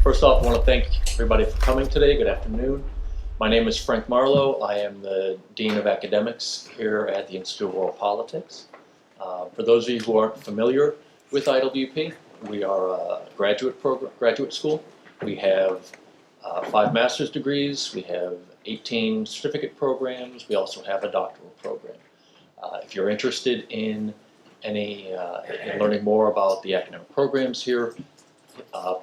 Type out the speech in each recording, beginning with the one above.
First off, I want to thank everybody for coming today. Good afternoon. My name is Frank Marlowe. I am the Dean of Academics here at the Institute of World Politics. For those of you who aren't familiar with IWP, we are a graduate school. We have 5 master's degrees. We have 18 certificate programs. We also have a doctoral program. If you're interested in in learning more about the academic programs here,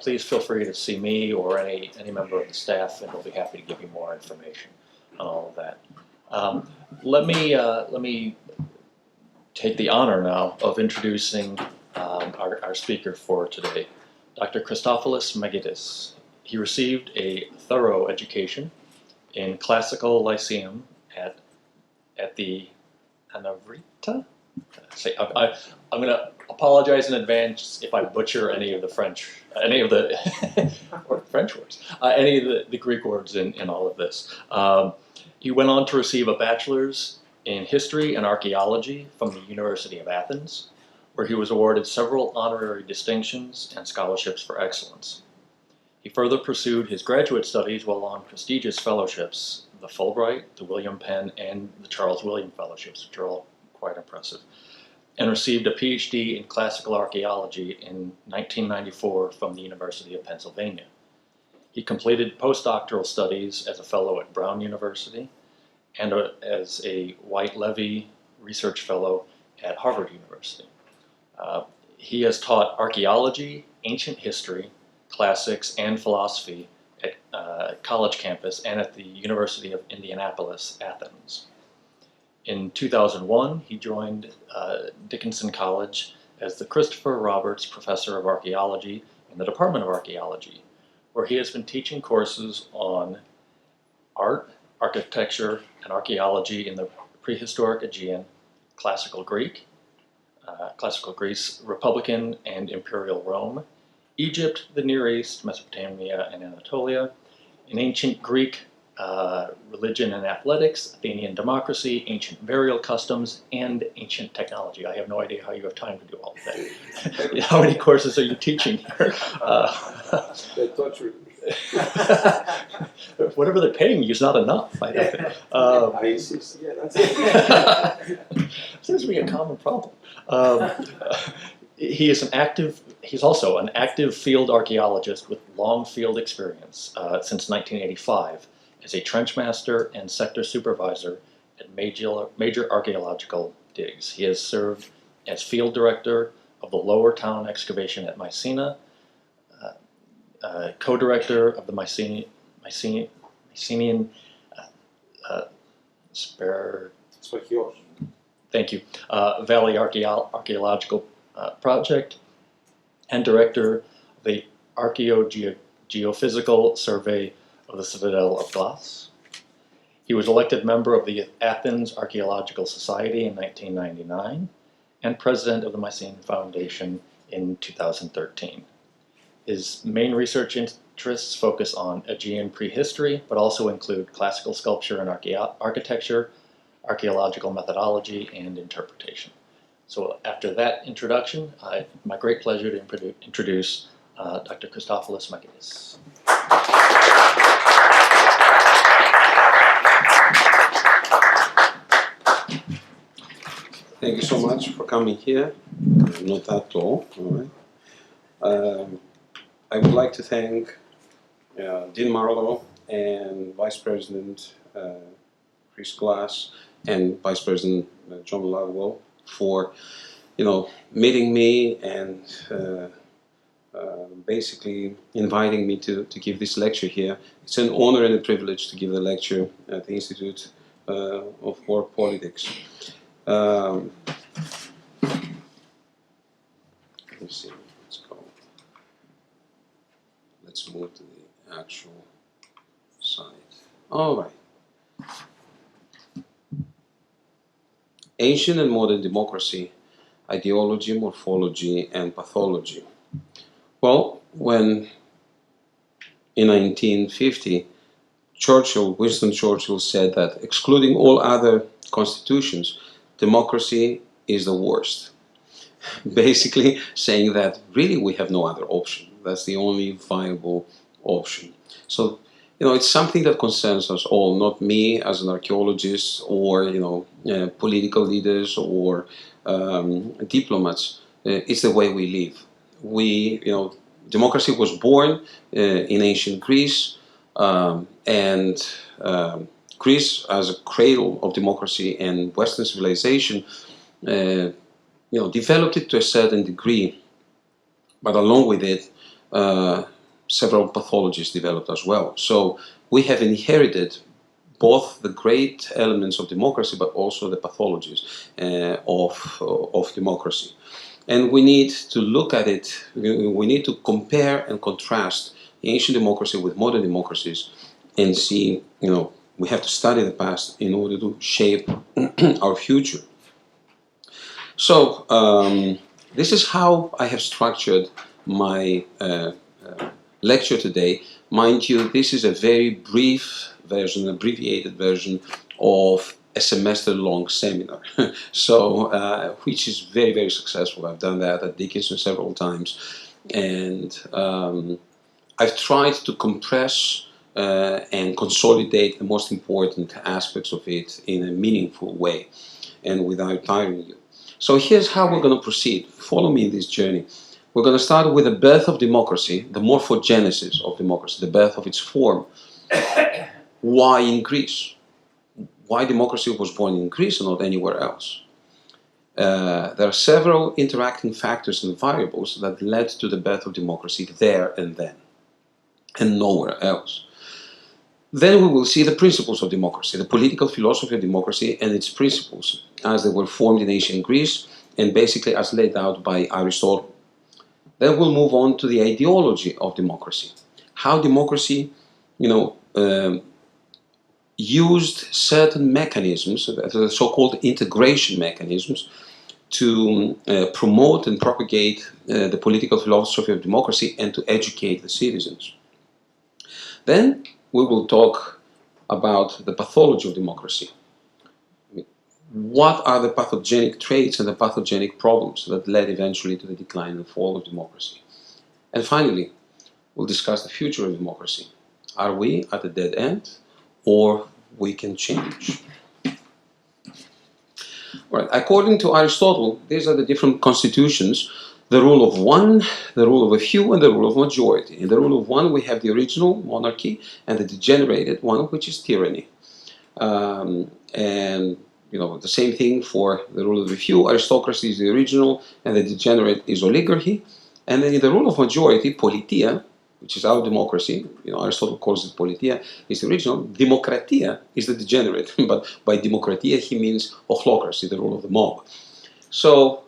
please feel free to see me or any member of the staff, and we'll be happy to give you more information on all of that. Let me take the honor now of introducing our speaker for today, Dr. Christopoulos Magidis. He received a thorough education in classical lyceum at the Anavrita. I'm going to apologize in advance if I butcher any of the French or French words, any of the Greek words in all of this. He went on to receive a bachelor's in history and archaeology from the University of Athens, where he was awarded several honorary distinctions and scholarships for excellence. He further pursued his graduate studies while on prestigious fellowships, the Fulbright, the William Penn, and the Charles William Fellowships, which are all quite impressive, and received a PhD in classical archaeology in 1994 from the University of Pennsylvania. He completed postdoctoral studies as a fellow at Brown University and as a White-Levy Research Fellow at Harvard University. He has taught archaeology, ancient history, classics, and philosophy at college campus and at the University of Indianapolis, Athens. In 2001, he joined Dickinson College as the Christopher Roberts Professor of Archaeology in the Department of Archaeology, where he has been teaching courses on art, architecture, and archaeology in the prehistoric Aegean, classical Greece, Republican and Imperial Rome, Egypt, the Near East, Mesopotamia, and Anatolia, in ancient Greek religion and athletics, Athenian Democracy, ancient burial customs, and ancient technology. I have no idea how you have time to do all of that. How many courses are you teaching here? Whatever they're paying you is not enough, I don't think. I insist, yeah, that's it. Seems to be a common problem. He's also an active field archaeologist with long field experience since 1985 as a trench master and sector supervisor at major archaeological digs. He has served as field director of the Lower Town excavation at Mycena, co-director of the Mycenian thank you, Valley Archaeological Project, and director of the Geophysical Survey of the Citadel of Glass. He was elected member of the Athens Archaeological Society in 1999 and president of the Mycene Foundation in 2013. His main research interests focus on Aegean prehistory, but also include classical sculpture and architecture, archaeological methodology, and interpretation. So after that introduction, it's my great pleasure to introduce Dr. Christopoulos Magidis. Thank you so much for coming here. Not at all right. I would like to thank Dean Marlowe and Vice President Chris Glass and Vice President John Lovewell for, meeting me and basically inviting me to give this lecture here. It's an honor and a privilege to give the lecture at the Institute of World Politics. Let me see. Let's go. Let's move to the actual site. All right. Ancient and modern democracy, ideology, morphology, and pathology. Well, when in 1950, Winston Churchill said that excluding all other constitutions, democracy is the worst. Basically saying that really we have no other option. That's the only viable option. So, it's something that concerns us all, not me as an archaeologist or, political leaders or diplomats. It's the way we live. Democracy was born in ancient Greece, and Greece, as a cradle of democracy and Western civilization, developed it to a certain degree, but along with it, several pathologies developed as well. So we have inherited both the great elements of democracy, but also the pathologies of democracy. And we need to look at it, we need to compare and contrast ancient democracy with modern democracies and see, we have to study the past in order to shape our future. So this is how I have structured my lecture today. Mind you, this is a very brief version, abbreviated version of a semester-long seminar, so which is very, very successful. I've done that at Dickinson several times, and I've tried to compress and consolidate the most important aspects of it in a meaningful way and without tiring you. So here's how we're going to proceed. Follow me in this journey. We're going to start with the birth of democracy, the morphogenesis of democracy, the birth of its form. Why in Greece? Why democracy was born in Greece and not anywhere else? There are several interacting factors and variables that led to the birth of democracy there and then, and nowhere else. Then we will see the principles of democracy, the political philosophy of democracy and its principles as they were formed in ancient Greece and basically as laid out by Aristotle. Then we'll move on to the ideology of democracy, how democracy, used certain mechanisms, the so-called integration mechanisms, to promote and propagate the political philosophy of democracy and to educate the citizens. Then we will talk about the pathology of democracy. What are the pathogenic traits and the pathogenic problems that led eventually to the decline and fall of democracy? And finally, we'll discuss the future of democracy. Are we at a dead end, or we can change? Right. According to Aristotle, these are the different constitutions: the rule of one, the rule of a few, and the rule of majority. In the rule of one, we have the original monarchy and the degenerated one, which is tyranny. And the same thing for the rule of the few. Aristocracy is the original, and the degenerate is oligarchy. And then in the rule of majority, politia, which is our democracy, Aristotle calls it politia, is the original. Demokratia is the degenerate, but by demokratia he means ochlocracy, the rule of the mob. So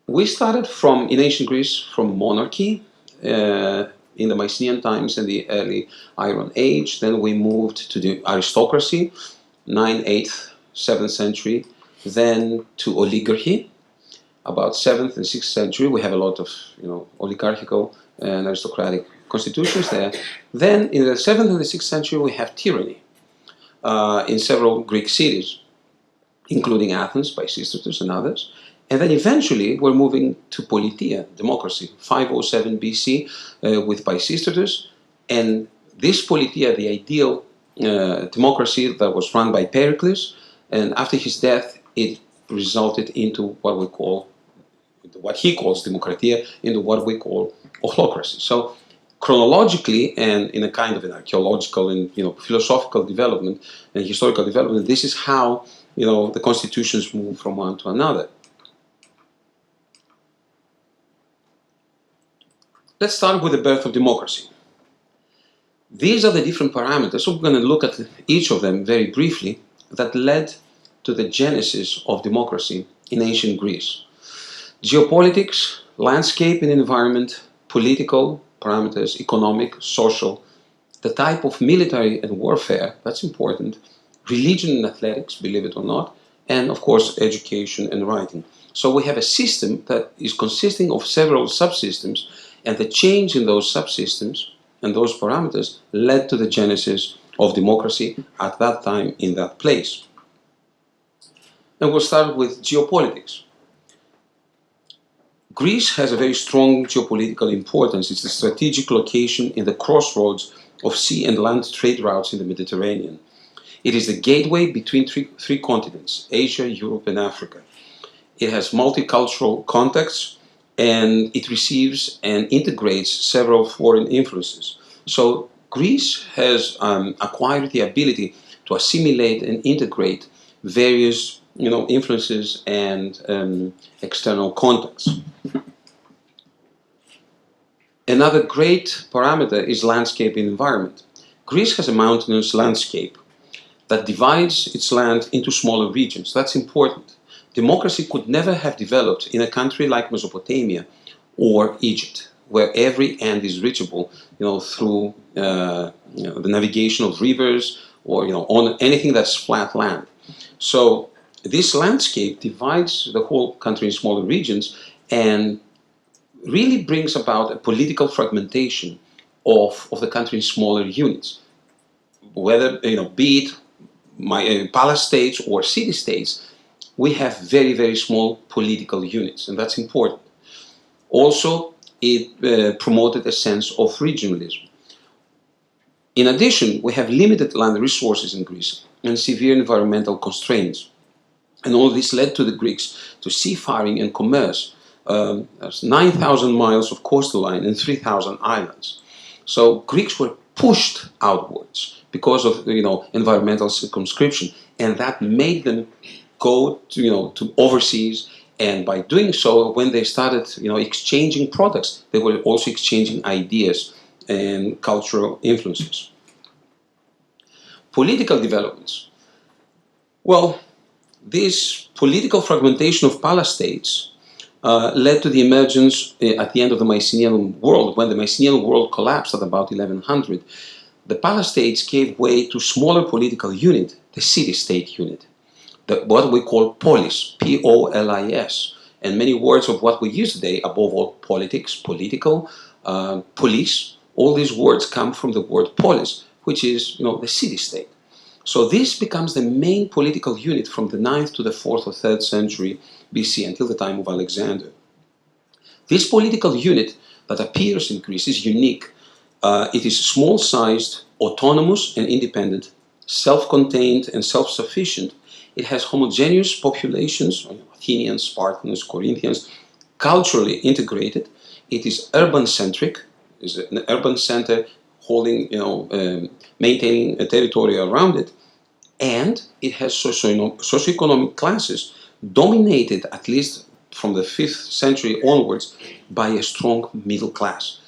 we started in ancient Greece from monarchy in the Mycenaean times and the early Iron Age. Then we moved to the aristocracy, 9th, 8th, 7th century, then to oligarchy, about 7th and 6th century. We have a lot of oligarchical and aristocratic constitutions there. Then in the 7th and the 6th century we have tyranny in several Greek cities, including Athens by Pisistratus and others. And then eventually we're moving to politia, democracy, 507 BC with Pisistratus. And this politia, the ideal democracy that was run by Pericles, and after his death it resulted into what he calls democratia, into what we call ochlocracy. So chronologically and in a kind of an archaeological and philosophical development and historical development, this is how the constitutions move from one to another. Let's start with the birth of democracy. These are the different parameters, so we're going to look at each of them very briefly, that led to the genesis of democracy in ancient Greece. Geopolitics, landscape and environment, political parameters, economic, social, the type of military and warfare, that's important, religion and athletics, believe it or not, and of course education and writing. So we have a system that is consisting of several subsystems, and the change in those subsystems and those parameters led to the genesis of democracy at that time in that place. And we'll start with geopolitics. Greece has a very strong geopolitical importance. It's the strategic location in the crossroads of sea and land trade routes in the Mediterranean. It is the gateway between three continents, Asia, Europe, and Africa. It has multicultural contexts, and it receives and integrates several foreign influences. So Greece has acquired the ability to assimilate and integrate various influences and external contexts. Another great parameter is landscape and environment. Greece has a mountainous landscape that divides its land into smaller regions. That's important. Democracy could never have developed in a country like Mesopotamia or Egypt, where every end is reachable, through the navigation of rivers or on anything that's flat land. So this landscape divides the whole country in smaller regions and really brings about a political fragmentation of the country in smaller units. Whether be it palace states or city states, we have very, very small political units, and that's important. Also, it promoted a sense of regionalism. In addition, we have limited land resources in Greece and severe environmental constraints. And all this led to the Greeks to seafaring and commerce. There's 9,000 miles of coastal line and 3,000 islands. So Greeks were pushed outwards because of environmental circumscription, and that made them go to overseas. And by doing so, when they started exchanging products, they were also exchanging ideas and cultural influences. Political developments. Well, this political fragmentation of palace states led to the emergence at the end of the Mycenaean world. When the Mycenaean world collapsed at about 1100, the palace states gave way to smaller political unit, the city-state unit, what we call polis, P-O-L-I-S. And many words of what we use today, above all politics, political, police, all these words come from the word polis, which is the city-state. So this becomes the main political unit from the 9th to the 4th or 3rd century BC until the time of Alexander. This political unit that appears in Greece is unique. It is small-sized, autonomous and independent, self-contained and self-sufficient. It has homogeneous populations, Athenians, Spartans, Corinthians, culturally integrated. It is urban-centric, is an urban center holding, maintaining a territory around it, and it has socioeconomic classes dominated, at least from the 5th century onwards, by a strong middle class.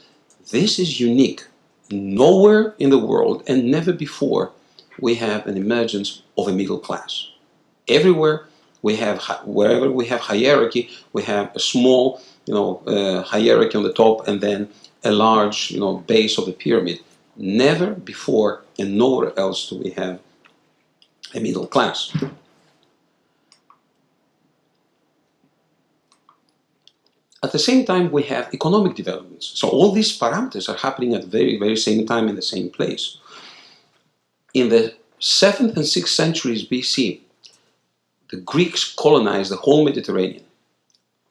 This is unique. Nowhere in the world and never before we have an emergence of a middle class. Everywhere wherever we have hierarchy, we have a small, hierarchy on the top and then a large, base of the pyramid. Never before and nowhere else do we have a middle class. At the same time, we have economic developments. So all these parameters are happening at the very, very same time in the same place. In the 7th and 6th centuries BC, the Greeks colonized the whole Mediterranean,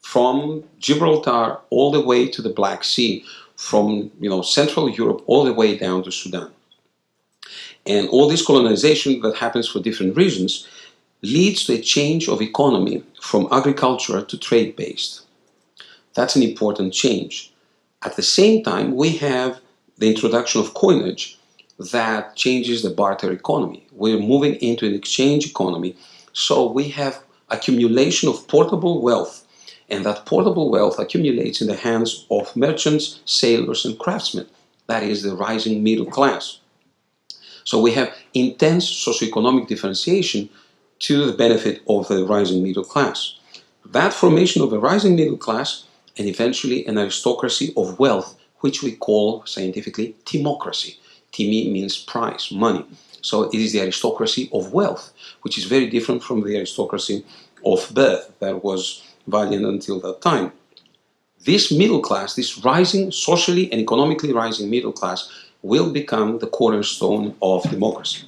from Gibraltar all the way to the Black Sea, from Central Europe all the way down to Sudan. And all this colonization that happens for different reasons leads to a change of economy from agriculture to trade-based. That's an important change. At the same time, we have the introduction of coinage that changes the barter economy. We're moving into an exchange economy, so we have accumulation of portable wealth, and that portable wealth accumulates in the hands of merchants, sailors, and craftsmen. That is the rising middle class. So we have intense socioeconomic differentiation to the benefit of the rising middle class. That formation of a rising middle class and eventually an aristocracy of wealth, which we call scientifically timocracy. Timi means price, money. So it is the aristocracy of wealth, which is very different from the aristocracy of birth that was valid until that time. This middle class, this rising, socially and economically rising middle class, will become the cornerstone of democracy.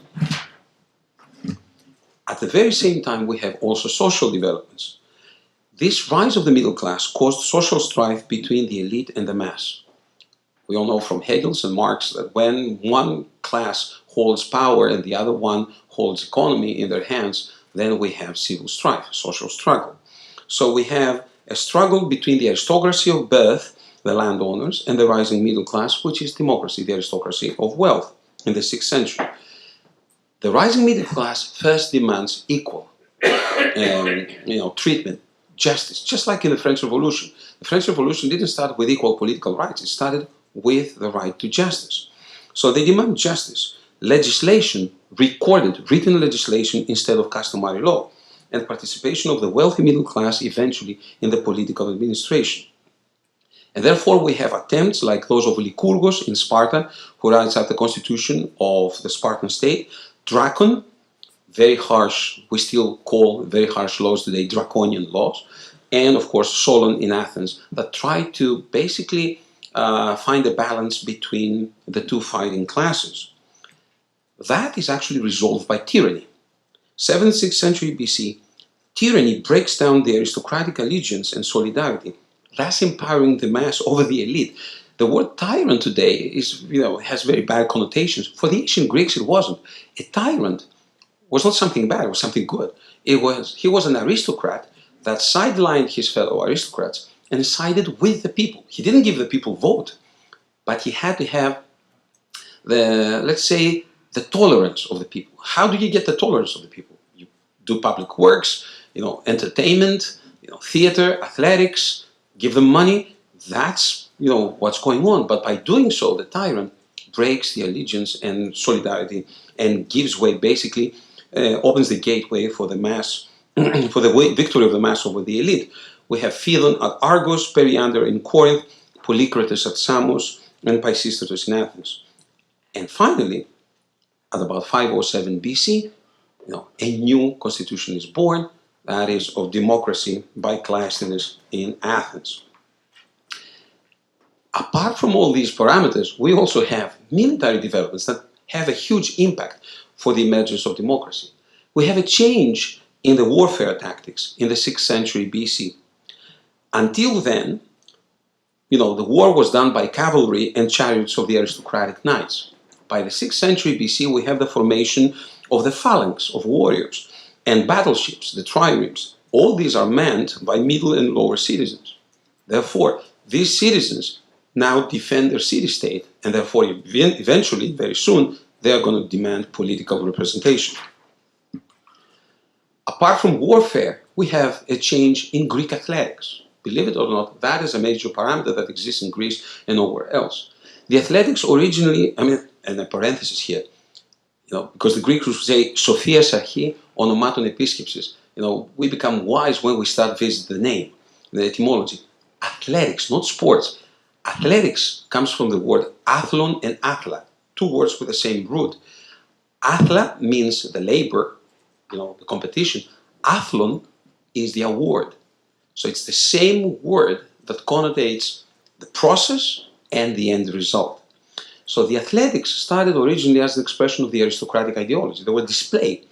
At the very same time, we have also social developments. This rise of the middle class caused social strife between the elite and the mass. We all know from Hegel and Marx that when one class holds power and the other one holds economy in their hands, then we have civil strife, social struggle. So we have a struggle between the aristocracy of birth, the landowners, and the rising middle class, which is democracy, the aristocracy of wealth in the 6th century. The rising middle class first demands equal treatment, justice, just like in the French Revolution. The French Revolution didn't start with equal political rights, it started with the right to justice. So they demand justice, legislation, recorded, written legislation instead of customary law, and participation of the wealthy middle class eventually in the political administration. And therefore we have attempts like those of Lycurgus in Sparta, who writes out the constitution of the Spartan state, Dracon, very harsh, we still call very harsh laws today draconian laws, and of course Solon in Athens, that try to basically find a balance between the two fighting classes. That is actually resolved by tyranny. 7th, 6th century BC, tyranny breaks down the aristocratic allegiance and solidarity, thus empowering the mass over the elite. The word tyrant today is, has very bad connotations. For the ancient Greeks, it wasn't. A tyrant was not something bad, it was something good. He was an aristocrat that sidelined his fellow aristocrats and sided with the people. He didn't give the people vote, but he had to have let's say, the tolerance of the people. How do you get the tolerance of the people? You do public works, entertainment, theater, athletics, give them money. That's, what's going on. But by doing so, the tyrant breaks the allegiance and solidarity and gives way, basically, opens the gateway for the mass, for the victory of the mass over the elite. We have Philon at Argos, Periander in Corinth, Polycrates at Samos, and Pisistratus in Athens. And finally, at about 507 BC, a new constitution is born, that is of democracy by Cleisthenes in Athens. Apart from all these parameters, we also have military developments that have a huge impact for the emergence of democracy. We have a change in the warfare tactics in the 6th century BC. Until then, the war was done by cavalry and chariots of the aristocratic knights. By the 6th century BC, we have the formation of the phalanx of warriors and battleships, the triremes. All these are manned by middle and lower citizens. Therefore, these citizens now defend their city-state, and therefore, eventually, very soon, they are going to demand political representation. Apart from warfare, we have a change in Greek athletics. Believe it or not, that is a major parameter that exists in Greece and nowhere else. The athletics originally, and a parenthesis here, because the Greeks would say, Sophias archi onomaton episkepsis. We become wise when we start visiting the name, the etymology. Athletics, not sports. Athletics comes from the word athlon and athla, two words with the same root. Athla means the labor, the competition. Athlon is the award. So it's the same word that connotates the process and the end result. So the athletics started originally as an expression of the aristocratic ideology. They were a display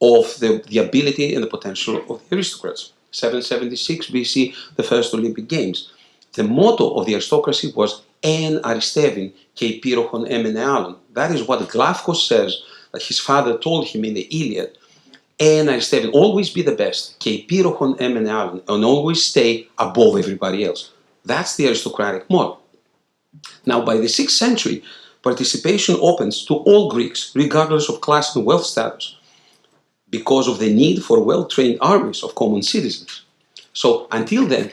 of the ability and the potential of the aristocrats. 776 BC, the first Olympic Games. The motto of the aristocracy was en aristevin ke pyrochon emenealon. That is what Glaucus says that his father told him in the Iliad. En aristevin, always be the best, ke pyrochon emenealon, and always stay above everybody else. That's the aristocratic motto. Now, by the 6th century, participation opens to all Greeks, regardless of class and wealth status, because of the need for well-trained armies of common citizens. So until then,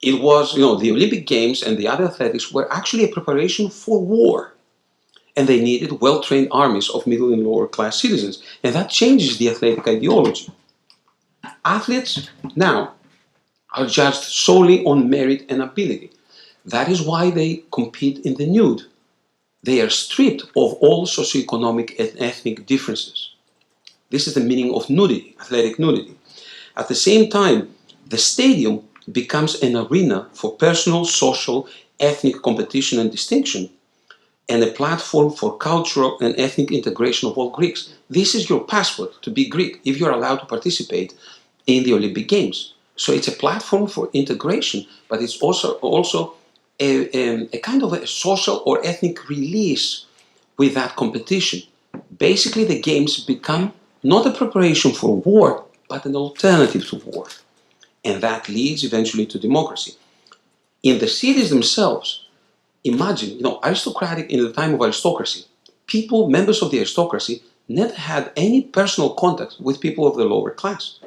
it was, the Olympic Games and the other athletics were actually a preparation for war. And they needed well-trained armies of middle and lower class citizens. And that changes the athletic ideology. Athletes now are judged solely on merit and ability. That is why they compete in the nude. They are stripped of all socioeconomic and ethnic differences. This is the meaning of nudity, athletic nudity. At the same time, the stadium becomes an arena for personal, social, ethnic competition and distinction, and a platform for cultural and ethnic integration of all Greeks. This is your passport to be Greek if you're allowed to participate in the Olympic Games. So it's a platform for integration, but it's also a kind of a social or ethnic release with that competition. Basically, the games become not a preparation for war, but an alternative to war. And that leads eventually to democracy. In the cities themselves, imagine, aristocratic, in the time of aristocracy, people, members of the aristocracy, never had any personal contact with people of the lower class.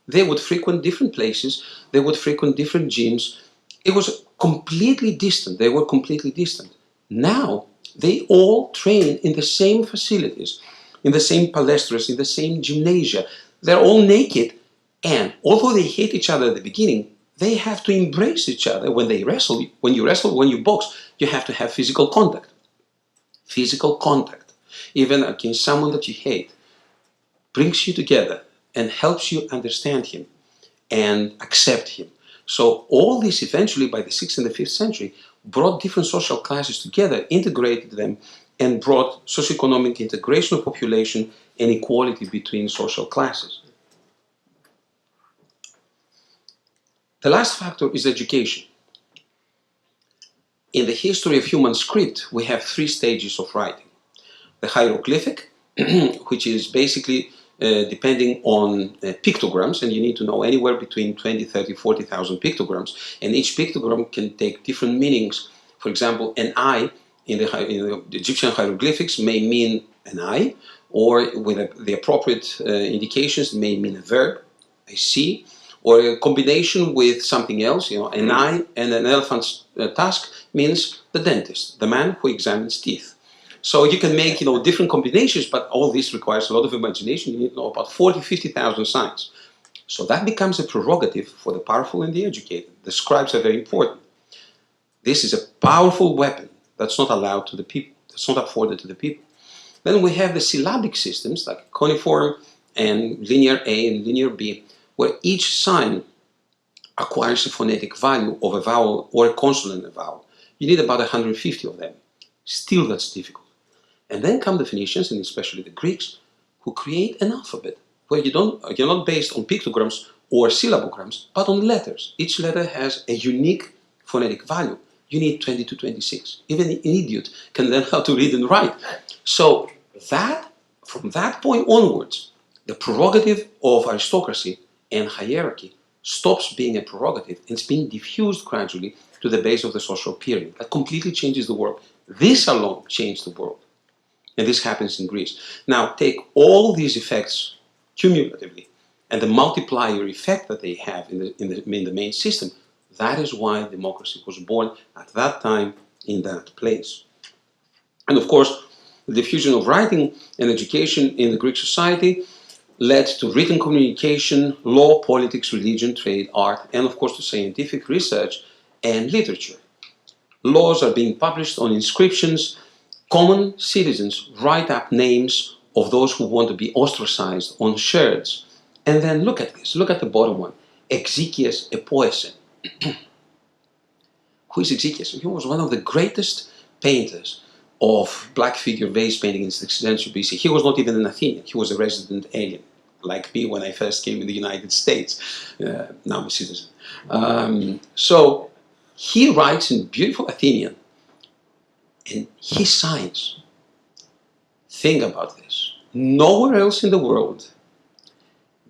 They would frequent different places, they would frequent different gyms. It was completely distant. They were completely distant. Now, they all train in the same facilities, in the same palestras, in the same gymnasia. They're all naked, and although they hate each other at the beginning, they have to embrace each other when they wrestle. When you box, you have to have physical contact. Physical contact, even against someone that you hate, brings you together and helps you understand him and accept him. So all this eventually, by the 6th and the 5th century, brought different social classes together, integrated them, and brought socioeconomic integration of population and equality between social classes. The last factor is education. In the history of human script, we have 3 stages of writing. The hieroglyphic, which is basically depending on pictograms, and you need to know anywhere between 20, 30, 40,000 pictograms, and each pictogram can take different meanings. For example, an eye in the Egyptian hieroglyphics may mean an eye, or with the appropriate indications may mean a verb, I see, or a combination with something else. An eye and an elephant's tusk means the dentist, the man who examines teeth. So you can make different combinations, but all this requires a lot of imagination. You need to know about 40, 50,000 signs. So that becomes a prerogative for the powerful and the educated. The scribes are very important. This is a powerful weapon that's not allowed to the people, that's not afforded to the people. Then we have the syllabic systems like cuneiform and linear A and linear B, where each sign acquires a phonetic value of a vowel or a consonant in a vowel. You need about 150 of them. Still, that's difficult. And then come the Phoenicians, and especially the Greeks, who create an alphabet where you're not based on pictograms or syllabograms, but on letters. Each letter has a unique phonetic value. You need 20 to 26. Even an idiot can learn how to read and write. So from that point onwards, the prerogative of aristocracy and hierarchy stops being a prerogative and it's being diffused gradually to the base of the social pyramid. That completely changes the world. This alone changed the world. And this happens in Greece. Now, take all these effects cumulatively and the multiplier effect that they have in the main system. That is why democracy was born at that time in that place. And of course, the diffusion of writing and education in the Greek society led to written communication, law, politics, religion, trade, art, and of course to scientific research and literature. Laws are being published on inscriptions. Common citizens write up names of those who want to be ostracized on shirts. And then look at this, look at the bottom one. Exekias Epoesen. Who is Exekias? He was one of the greatest painters of black figure vase painting in the 6th century BC. He was not even an Athenian, he was a resident alien, like me when I first came in the United States. Now I'm a citizen. So he writes in beautiful Athenian, and he signs. Think about this. Nowhere else in the world,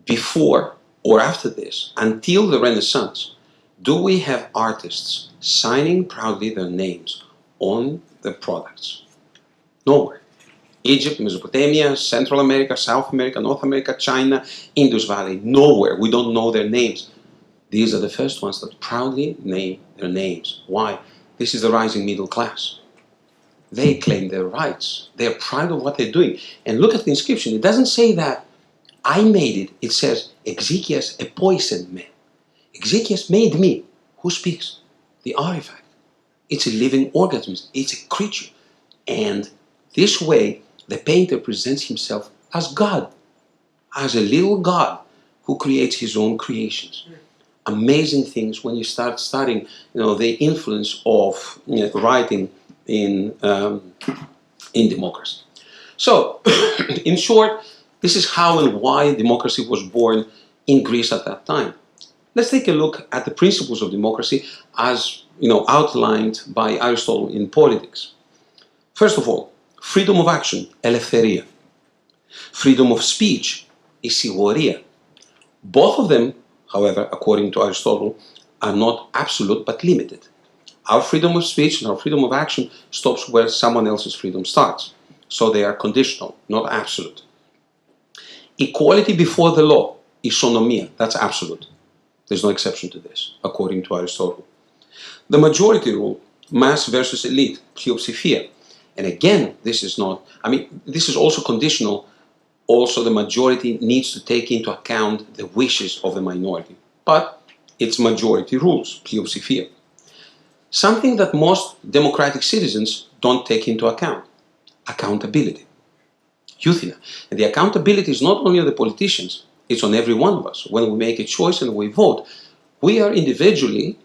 before or after this, until the Renaissance, do we have artists signing proudly their names on the products. Nowhere. Egypt, Mesopotamia, Central America, South America, North America, China, Indus Valley, nowhere. We don't know their names. These are the first ones that proudly name their names. Why? This is the rising middle class. They claim their rights. They're proud of what they're doing. And look at the inscription. It doesn't say that I made it. It says, Exekias epoisen me. Exekias made me. Who speaks? The artifact. It's a living organism. It's a creature. And this way, the painter presents himself as God, as a little God who creates his own creations. Amazing things when you start studying, the influence of writing in democracy. So, in short, this is how and why democracy was born in Greece at that time. Let's take a look at the principles of democracy as outlined by Aristotle in Politics. First of all, freedom of action, ελευθερία. Freedom of speech, η σιγορία. Both of them, however, according to Aristotle, are not absolute but limited. Our freedom of speech and our freedom of action stops where someone else's freedom starts. So they are conditional, not absolute. Equality before the law, isonomia, that's absolute. There's no exception to this, according to Aristotle. The majority rule, mass versus elite, πλειοψηφία. And again, this is also conditional. Also, the majority needs to take into account the wishes of the minority. But it's majority rules, πλειοψηφία. Something that most democratic citizens don't take into account, accountability. Euthina. And the accountability is not only on the politicians, it's on every one of us. When we make a choice and we vote, we are individually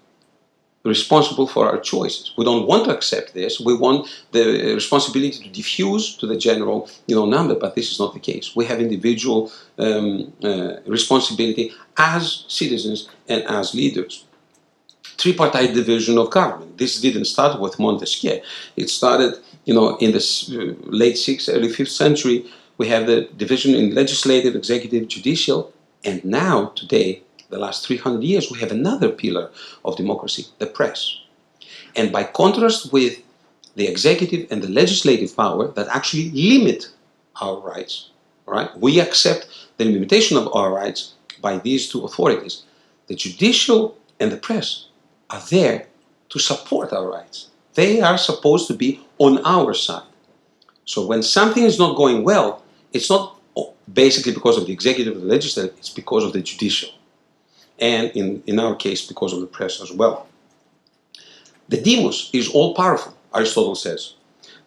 responsible for our choices. We don't want to accept this. We want the responsibility to diffuse to the general number, but this is not the case. We have individual responsibility as citizens and as leaders. Tripartite division of government. This didn't start with Montesquieu. It started in the late 6th, early 5th century. We have the division in legislative, executive, judicial, and now, today, the last 300 years, we have another pillar of democracy, the press. And by contrast with the executive and the legislative power that actually limit our rights, right? We accept the limitation of our rights by these two authorities. The judicial and the press are there to support our rights. They are supposed to be on our side. So when something is not going well, it's not basically because of the executive or the legislative, it's because of the judicial. And in our case, because of the press as well. The demos is all-powerful, Aristotle says.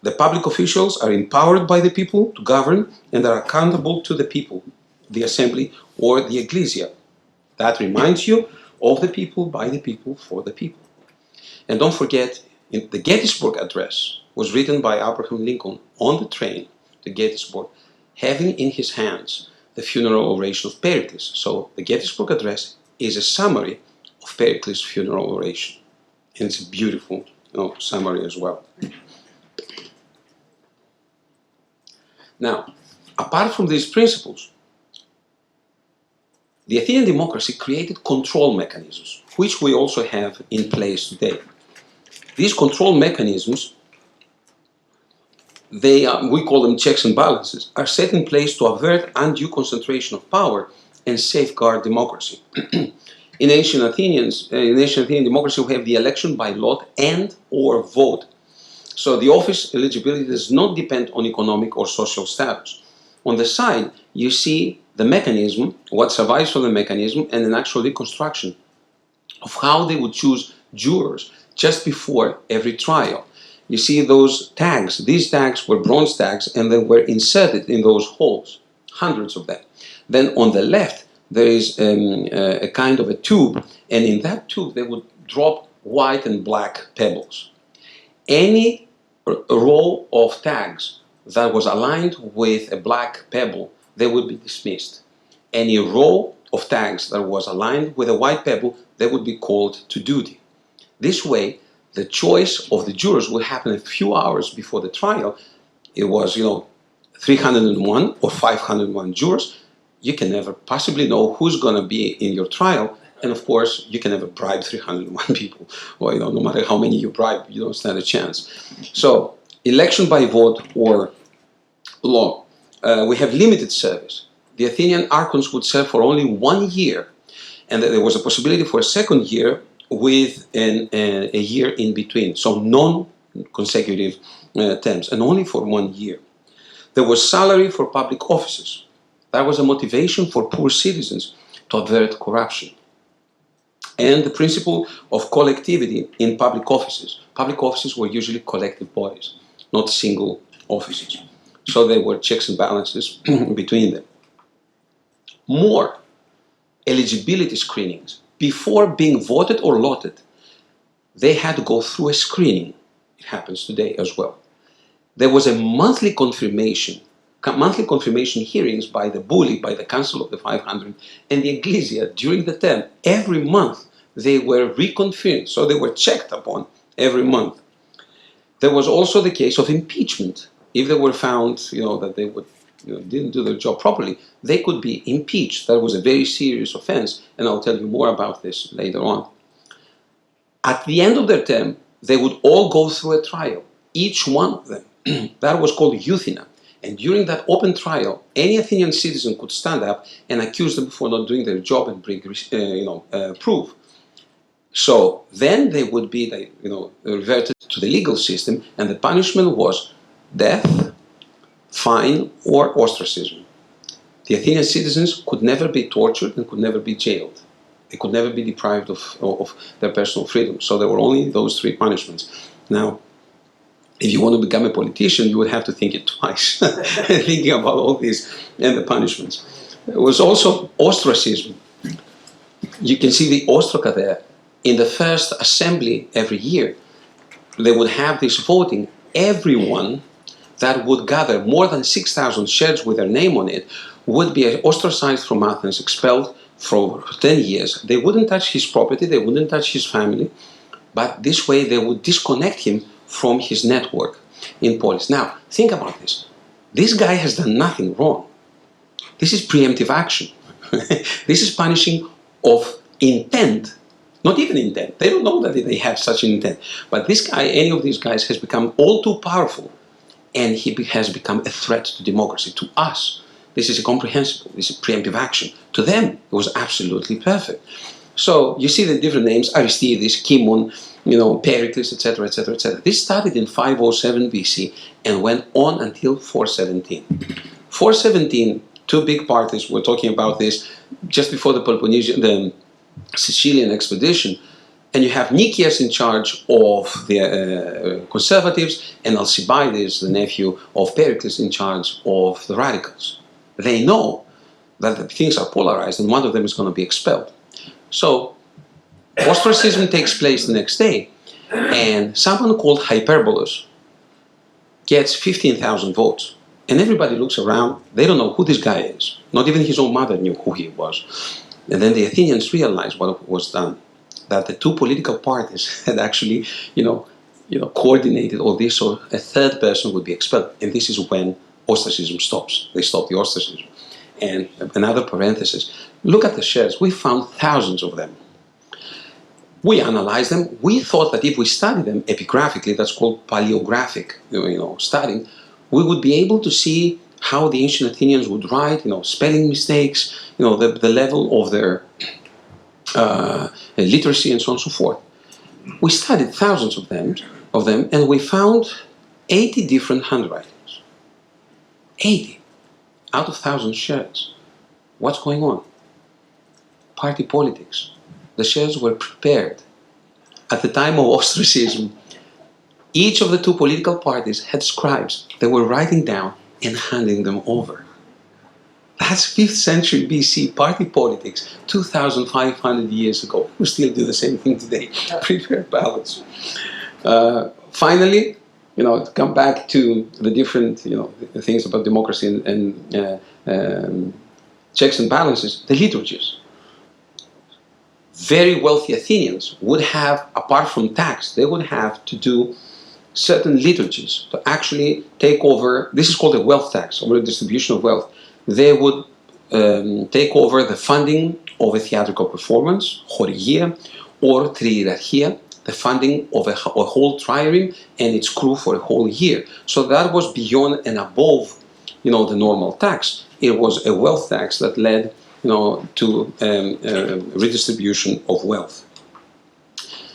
The public officials are empowered by the people to govern and are accountable to the people, the assembly or the ecclesia. That reminds you of the people, by the people, for the people. And don't forget, the Gettysburg Address was written by Abraham Lincoln on the train to Gettysburg, having in his hands the funeral oration of Pericles. So the Gettysburg Address is a summary of Pericles' funeral oration. And it's a beautiful summary as well. Now, apart from these principles, the Athenian democracy created control mechanisms, which we also have in place today. These control mechanisms, we call them checks and balances, are set in place to avert undue concentration of power and safeguard democracy. In ancient Athenian democracy, we have the election by lot and or vote. So the office eligibility does not depend on economic or social status. On the side, you see the mechanism, what survives from the mechanism, and an actual reconstruction of how they would choose jurors just before every trial. You see those tags. These tags were bronze tags, and they were inserted in those holes, hundreds of them. Then on the left, there is a kind of a tube, and in that tube they would drop white and black pebbles. Any row of tags that was aligned with a black pebble, they would be dismissed. Any row of tags that was aligned with a white pebble, they would be called to duty. This way, the choice of the jurors would happen a few hours before the trial. It was, 301 or 501 jurors. You can never possibly know who's going to be in your trial. And of course, you can never bribe 301 people. Or, no matter how many you bribe, you don't stand a chance. So, election by vote or law. We have limited service. The Athenian archons would serve for only 1 year. And there was a possibility for a second year with a year in between. So, non-consecutive terms, and only for 1 year. There was salary for public offices. That was a motivation for poor citizens to avert corruption. And the principle of collectivity in public offices. Public offices were usually collective bodies, not single offices. So there were checks and balances between them. More eligibility screenings. Before being voted or lotted, they had to go through a screening. It happens today as well. There was a monthly confirmation hearings by the bully, by the Council of the 500, and the Ecclesia during the term. Every month they were reconfirmed, so they were checked upon every month. There was also the case of impeachment. If they were found, that they didn't do their job properly, they could be impeached. That was a very serious offense, and I'll tell you more about this later on. At the end of their term, they would all go through a trial, each one of them. That was called euthina. And during that open trial, any Athenian citizen could stand up and accuse them for not doing their job and bring proof. So then they would be reverted to the legal system, and the punishment was death, fine, or ostracism. The Athenian citizens could never be tortured and could never be jailed. They could never be deprived of their personal freedom. So there were only those three punishments. Now, if you want to become a politician, you would have to think it twice, thinking about all this and the punishments. There was also ostracism. You can see the ostraca there. In the first assembly every year, they would have this voting. Everyone that would gather more than 6,000 shares with their name on it would be ostracized from Athens, expelled for 10 years. They wouldn't touch his property, they wouldn't touch his family, but this way they would disconnect him from his network in polis. Now, think about this. This guy has done nothing wrong. This is preemptive action. This is punishing of intent. Not even intent. They don't know that they have such an intent. But this guy, any of these guys, has become all too powerful, and he has become a threat to democracy, to us. This is incomprehensible. This is preemptive action. To them, it was absolutely perfect. So you see the different names: Aristides, Kimon, Pericles, etc., etc., etc. This started in 507 BC and went on until 417. 417, two big parties were talking about this just before the Sicilian expedition, and you have Nicias in charge of the conservatives, and Alcibiades, the nephew of Pericles, in charge of the radicals. They know that the things are polarized, and one of them is going to be expelled. So ostracism takes place the next day, and someone called Hyperbolus gets 15,000 votes, and everybody looks around. They don't know who this guy is. Not even his own mother knew who he was. And then the Athenians realized what was done, that the two political parties had actually, coordinated all this, so a third person would be expelled. And this is when ostracism stops. They stop the ostracism. And another parenthesis, look at the shares. We found thousands of them. We analyzed them. We thought that if we study them epigraphically, that's called paleographic, studying, we would be able to see how the ancient Athenians would write, spelling mistakes, the level of their literacy and so on and so forth. We studied thousands of them, and we found 80 different handwritings. 80 out of 1,000 shares. What's going on? Party politics. The shares were prepared. At the time of ostracism, each of the two political parties had scribes. They were writing down and handing them over. That's 5th century BC party politics, 2,500 years ago. We still do the same thing today, prepare ballots. Finally, to come back to the different things about democracy and checks and balances, the liturgies. Very wealthy Athenians would have, apart from tax, they would have to do certain liturgies to actually take over. This is called a wealth tax, or a distribution of wealth. They would take over the funding of a theatrical performance, chorigia, or triarchia, the funding of a whole trireme and its crew for a whole year. So that was beyond and above, the normal tax. It was a wealth tax that led, to redistribution of wealth.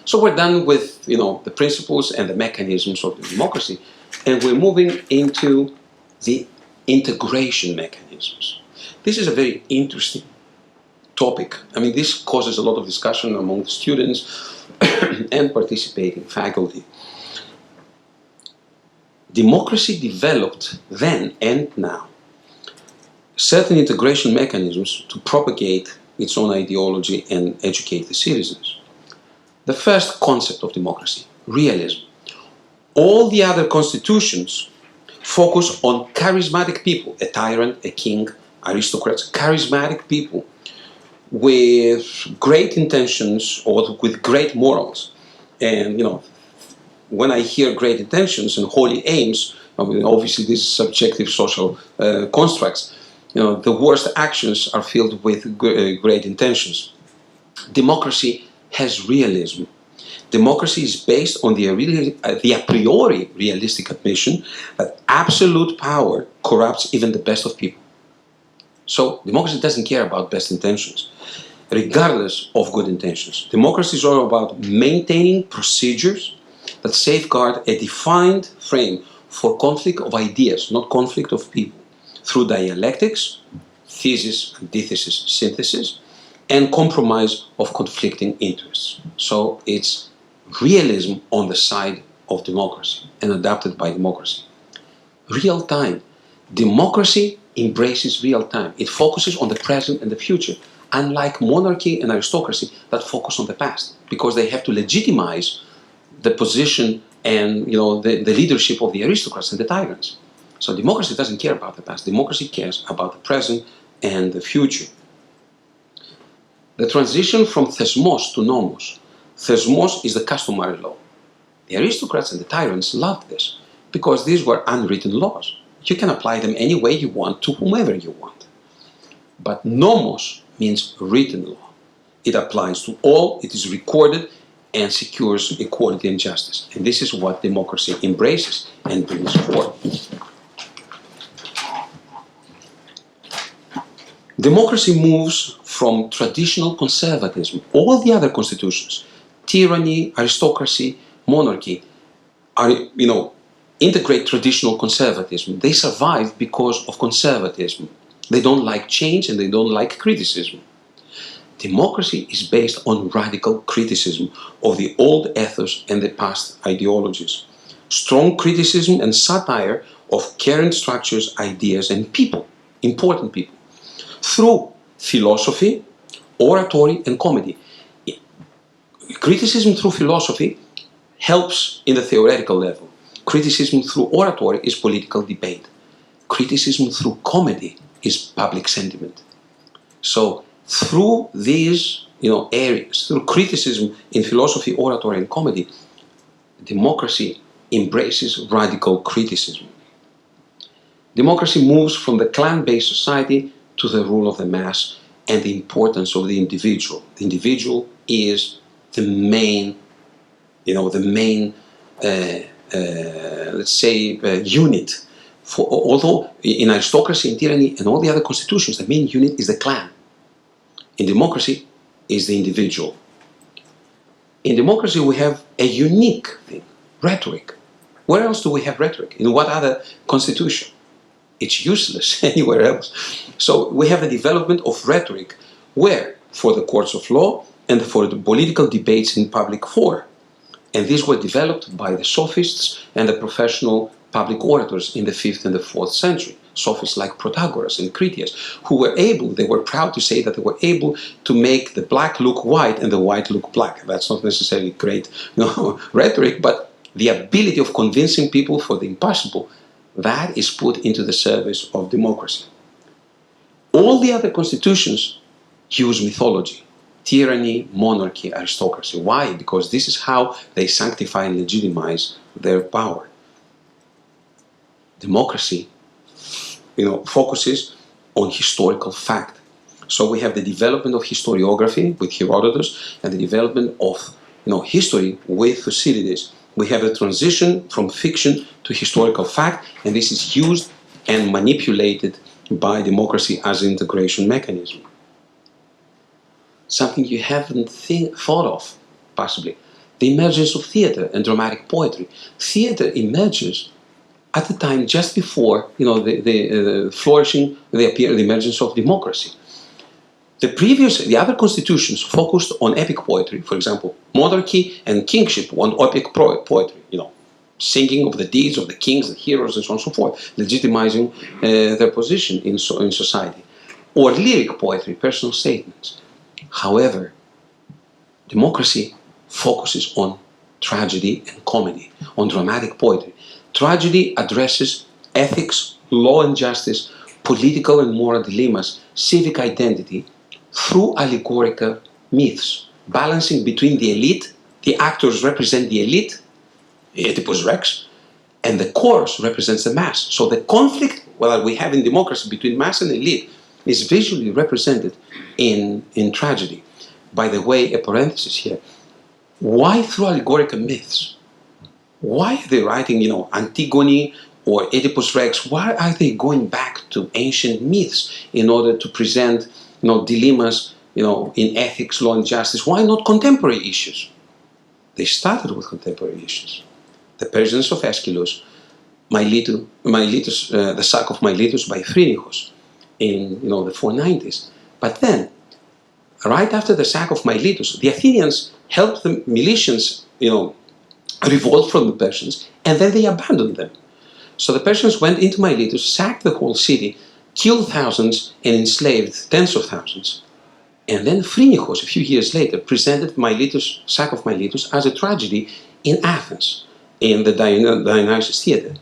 So we're done with, the principles and the mechanisms of the democracy, and we're moving into the integration mechanisms. This is a very interesting topic. I mean, this causes a lot of discussion among the students and participating faculty. Democracy developed then and now certain integration mechanisms to propagate its own ideology and educate the citizens. The first concept of democracy, realism. All the other constitutions focus on charismatic people, a tyrant, a king, aristocrats, charismatic people with great intentions or with great morals. And, when I hear great intentions and holy aims, I mean, obviously these subjective social constructs, the worst actions are filled with great intentions. Democracy has realism. Democracy is based on the a priori realistic admission that absolute power corrupts even the best of people. So democracy doesn't care about best intentions, regardless of good intentions. Democracy is all about maintaining procedures that safeguard a defined frame for conflict of ideas, not conflict of people, through dialectics, thesis, antithesis, synthesis, and compromise of conflicting interests. So it's realism on the side of democracy and adapted by democracy. Real time. Democracy embraces real time. It focuses on the present and the future, unlike monarchy and aristocracy that focus on the past, because they have to legitimize the position and the leadership of the aristocrats and the tyrants. So democracy doesn't care about the past. Democracy cares about the present and the future. The transition from thesmos to nomos. Thesmos is the customary law. The aristocrats and the tyrants loved this because these were unwritten laws. You can apply them any way you want to whomever you want. But nomos means written law. It applies to all, it is recorded, and secures equality and justice. And this is what democracy embraces and brings forth. Democracy moves from traditional conservatism. All the other constitutions, tyranny, aristocracy, monarchy, are, integrate traditional conservatism. They survive because of conservatism. They don't like change and they don't like criticism. Democracy is based on radical criticism of the old ethos and the past ideologies. Strong criticism and satire of current structures, ideas, and people, important people, through philosophy, oratory, and comedy. Criticism through philosophy helps in the theoretical level. Criticism through oratory is political debate. Criticism through comedy is public sentiment. So through these areas, through criticism in philosophy, oratory, and comedy, democracy embraces radical criticism. Democracy moves from the clan-based society to the rule of the mass and the importance of the individual. The individual is the main, unit. Although in aristocracy and tyranny and all the other constitutions, the main unit is the clan. In democracy, is the individual. In democracy, we have a unique thing, rhetoric. Where else do we have rhetoric? In what other constitution? It's useless anywhere else. So we have the development of rhetoric, where for the courts of law and for the political debates in public fora. And these were developed by the sophists and the professional public orators in the 5th and the 4th century. Sophists like Protagoras and Critias, who they were proud to say that they were able to make the black look white and the white look black. That's not necessarily great rhetoric, but the ability of convincing people for the impossible, that is put into the service of democracy. All the other constitutions use mythology. Tyranny, monarchy, aristocracy. Why? Because this is how they sanctify and legitimize their power. Democracy, focuses on historical fact. So we have the development of historiography with Herodotus and the development of history with Thucydides. We have a transition from fiction to historical fact, and this is used and manipulated by democracy as an integration mechanism. Something you haven't thought of, possibly. The emergence of theater and dramatic poetry. Theater emerges at the time just before the flourishing, the emergence of democracy. The other constitutions focused on epic poetry. For example, monarchy and kingship on epic poetry. Singing of the deeds of the kings, the heroes, and so on and so forth, legitimizing their position in society. Or lyric poetry, personal statements. However, democracy focuses on tragedy and comedy, on dramatic poetry. Tragedy addresses ethics, law and justice, political and moral dilemmas, civic identity, through allegorical myths, balancing between the elite, the actors represent the elite, Oedipus Rex, and the chorus represents the mass. So the conflict that we have in democracy between mass and elite is visually represented in tragedy. By the way, a parenthesis here. Why through allegorical myths? Why are they writing, Antigone or Oedipus Rex? Why are they going back to ancient myths in order to present, dilemmas, in ethics, law, and justice? Why not contemporary issues? They started with contemporary issues. The Persians of Aeschylus, the sack of Miletus by Phrynichus in the 490s. But then, right after the sack of Miletus, the Athenians helped the militians, revolt from the Persians, and then they abandoned them. So the Persians went into Miletus, sacked the whole city, killed thousands, and enslaved tens of thousands. And then Phrynichus, a few years later, presented Miletus, sack of Miletus as a tragedy in Athens, in the Dionysus theater.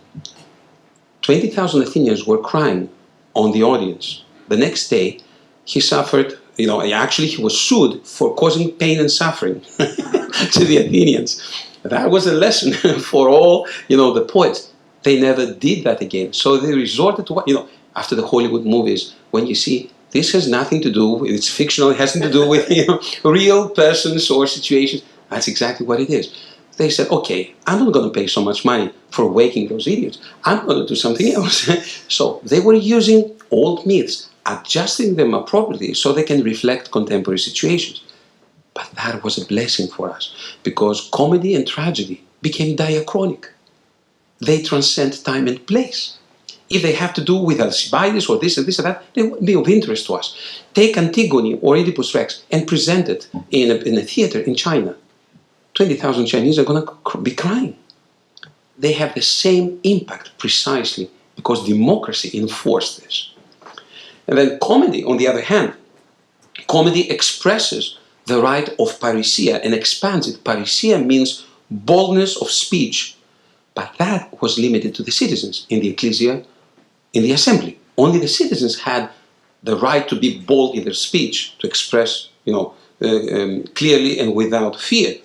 20,000 Athenians were crying on the audience. The next day, he suffered, he was sued for causing pain and suffering to the Athenians. That was a lesson for all, the poets. They never did that again. So they resorted to after the Hollywood movies, when you see this has nothing to do with, it's fictional, it has nothing to do with, real persons or situations. That's exactly what it is. They said, okay, I'm not going to pay so much money for waking those idiots. I'm going to do something else. So they were using old myths, adjusting them appropriately so they can reflect contemporary situations. But that was a blessing for us, because comedy and tragedy became diachronic. They transcend time and place. If they have to do with Alcibiades or this and this and that, they would be of interest to us. Take Antigone or Oedipus Rex and present it in a theater in China. 20,000 Chinese are going to be crying. They have the same impact precisely because democracy enforced this. And then comedy, on the other hand, comedy expresses the right of parousia and expands it. Parousia means boldness of speech, but that was limited to the citizens in the ecclesia, in the assembly. Only the citizens had the right to be bold in their speech, to express, clearly and without fear.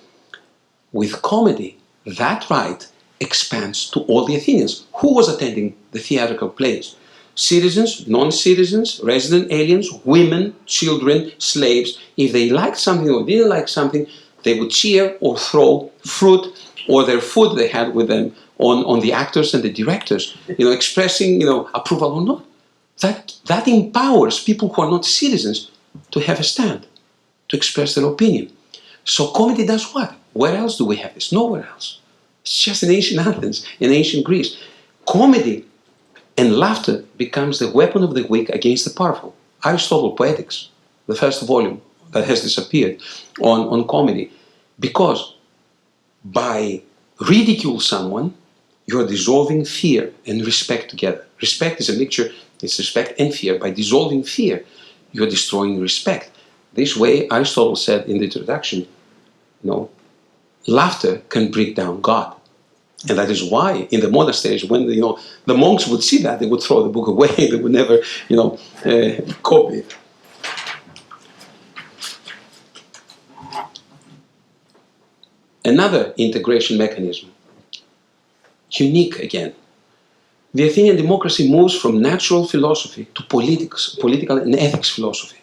With comedy, that right expands to all the Athenians. Who was attending the theatrical plays? Citizens, non-citizens, resident aliens, women, children, slaves. If they liked something or didn't like something, they would cheer or throw fruit or their food they had with them on the actors and the directors, expressing, approval or not. That empowers people who are not citizens to have a stand, to express their opinion. So comedy does what? Where else do we have this? Nowhere else. It's just in ancient Athens, in ancient Greece. Comedy and laughter becomes the weapon of the weak against the powerful. Aristotle, Poetics, the first volume that has disappeared on comedy. Because by ridicule someone, you are dissolving fear and respect together. Respect is a mixture, it's respect and fear. By dissolving fear, you are destroying respect. This way, Aristotle said in the introduction, laughter can break down God. And that is why in the monasteries, when the monks would see that, they would throw the book away. They would never, copy it. Another integration mechanism, unique again. The Athenian democracy moves from natural philosophy to political and ethics philosophy.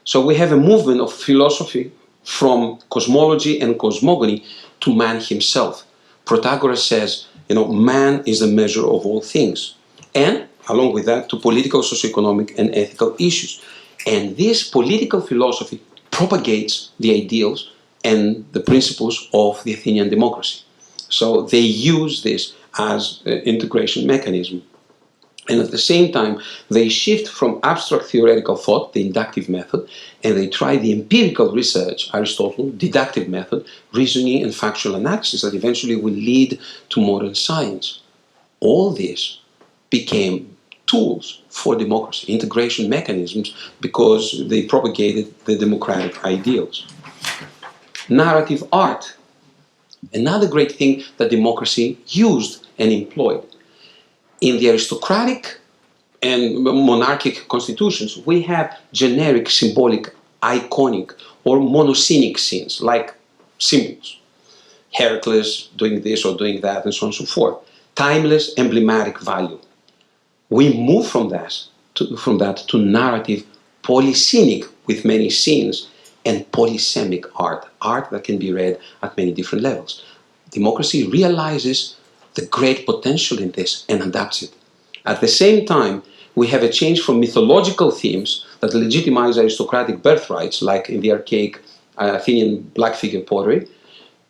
So we have a movement of philosophy from cosmology and cosmogony to man himself. Protagoras says, man is the measure of all things. And, along with that, to political, socioeconomic, and ethical issues. And this political philosophy propagates the ideals and the principles of the Athenian democracy. So they use this as an integration mechanism. And at the same time, they shift from abstract theoretical thought, the inductive method, and they try the empirical research, Aristotle, deductive method, reasoning and factual analysis that eventually will lead to modern science. All this became tools for democracy, integration mechanisms, because they propagated the democratic ideals. Narrative art, another great thing that democracy used and employed. In the aristocratic and monarchic constitutions, we have generic symbolic iconic or monosynic scenes, like symbols. Heracles doing this or doing that, and so on and so forth. Timeless, emblematic value. We move from that to narrative polysynic with many scenes and polysemic art that can be read at many different levels. Democracy realizes the great potential in this and adapts it. At the same time, we have a change from mythological themes that legitimize aristocratic birthrights, like in the archaic Athenian black figure pottery,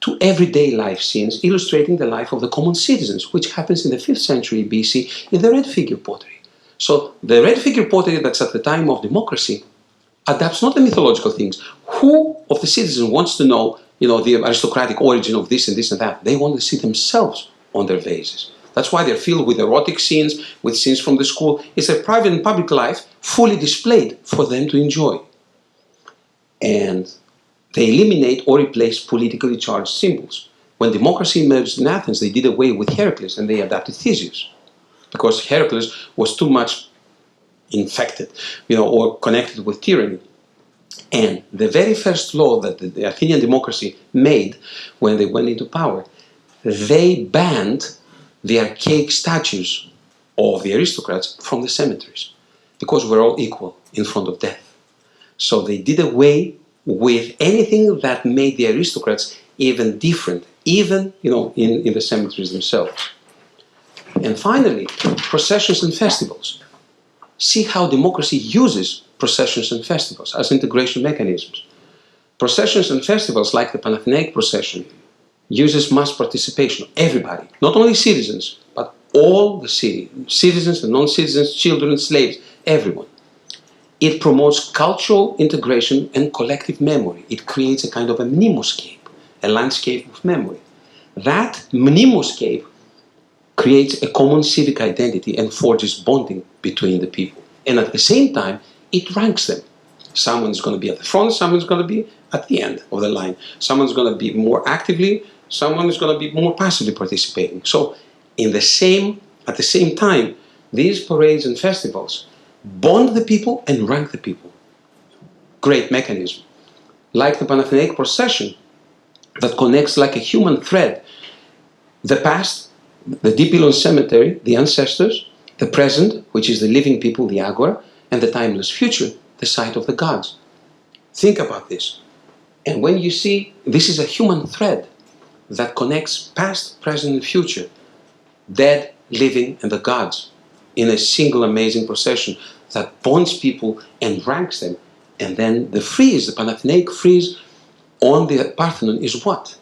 to everyday life scenes illustrating the life of the common citizens, which happens in the 5th century BC in the red figure pottery. So the red figure pottery that's at the time of democracy adapts not the mythological things. Who of the citizens wants to know, the aristocratic origin of this and this and that? They want to see themselves on their vases. That's why they're filled with erotic scenes, with scenes from the school. It's a private and public life fully displayed for them to enjoy. And they eliminate or replace politically charged symbols. When democracy emerged in Athens, they did away with Heracles and they adapted Theseus, because Heracles was too much infected, or connected with tyranny. And the very first law that the Athenian Democracy made when they went into power, they banned the archaic statues of the aristocrats from the cemeteries, because we're all equal in front of death. So they did away with anything that made the aristocrats even different, even in the cemeteries themselves. And finally, processions and festivals. See how democracy uses processions and festivals as integration mechanisms. Processions and festivals, like the Pathogenic procession, uses mass participation, everybody, not only citizens, but all the city, citizens and non-citizens, children, slaves, everyone. It promotes cultural integration and collective memory. It creates a kind of a mnemoscape, a landscape of memory. That mnemoscape creates a common civic identity and forges bonding between the people. And at the same time, it ranks them. Someone's going to be at the front, someone's going to be at the end of the line. Someone's going to be more actively, someone is going to be more passively participating. So at the same time, these parades and festivals bond the people and rank the people. Great mechanism. Like the Pathogenic procession that connects like a human thread the past, the Dipylon cemetery, the ancestors, the present, which is the living people, the agora, and the timeless future, the site of the gods. Think about this. And when you see this is a human thread that connects past, present, and future, dead, living, and the gods in a single amazing procession that bonds people and ranks them. And then the frieze, the Pathogenic frieze on the Parthenon is what?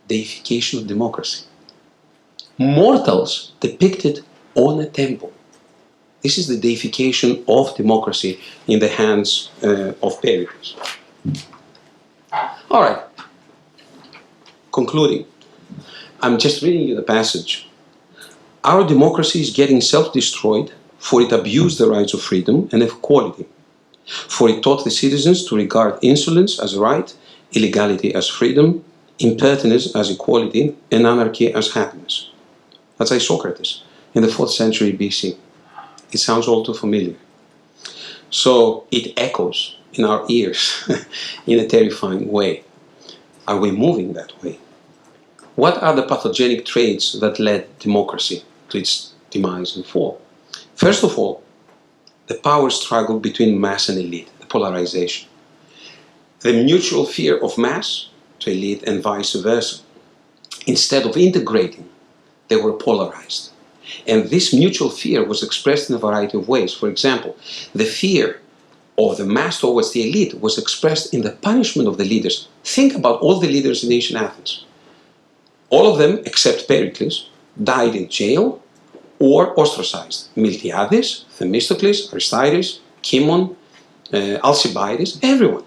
Deification of democracy. Mortals depicted on a temple. This is the deification of democracy in the hands of Pericles. All right. Concluding. I'm just reading you the passage. Our democracy is getting self-destroyed, for it abused the rights of freedom and equality. For it taught the citizens to regard insolence as right, illegality as freedom, impertinence as equality, and anarchy as happiness. That's Isocrates in the 4th century BC. It sounds all too familiar. So it echoes in our ears in a terrifying way. Are we moving that way? What are the pathogenic traits that led democracy to its demise and fall? First of all, the power struggle between mass and elite, the polarization. The mutual fear of mass to elite and vice versa. Instead of integrating, they were polarized. And this mutual fear was expressed in a variety of ways. For example, the fear of the mass towards the elite was expressed in the punishment of the leaders. Think about all the leaders in ancient Athens. All of them, except Pericles, died in jail or ostracized. Miltiades, Themistocles, Aristides, Cimon, Alcibiades, everyone.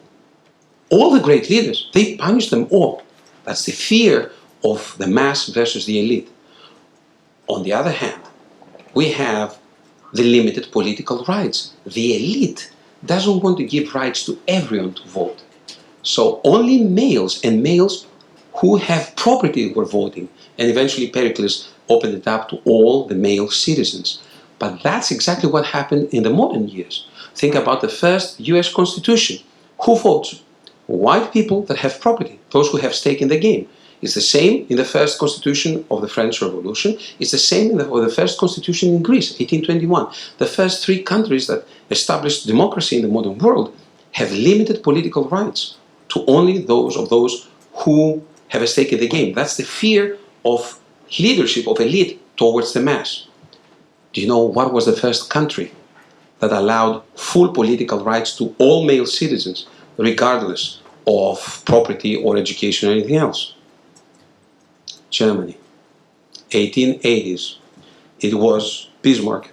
All the great leaders, they punished them all. That's the fear of the mass versus the elite. On the other hand, we have the limited political rights. The elite doesn't want to give rights to everyone to vote. So only males and males who have property were voting. And eventually Pericles opened it up to all the male citizens. But that's exactly what happened in the modern years. Think about the first US Constitution. Who votes? White people that have property, those who have stake in the game. It's the same in the first constitution of the French Revolution. It's the same in the first constitution in Greece, 1821. The first three countries that established democracy in the modern world have limited political rights to only those who have a stake in the game. That's the fear of leadership, of elite towards the mass. Do you know what was the first country that allowed full political rights to all male citizens, regardless of property or education or anything else? Germany, 1880s. It was Bismarck.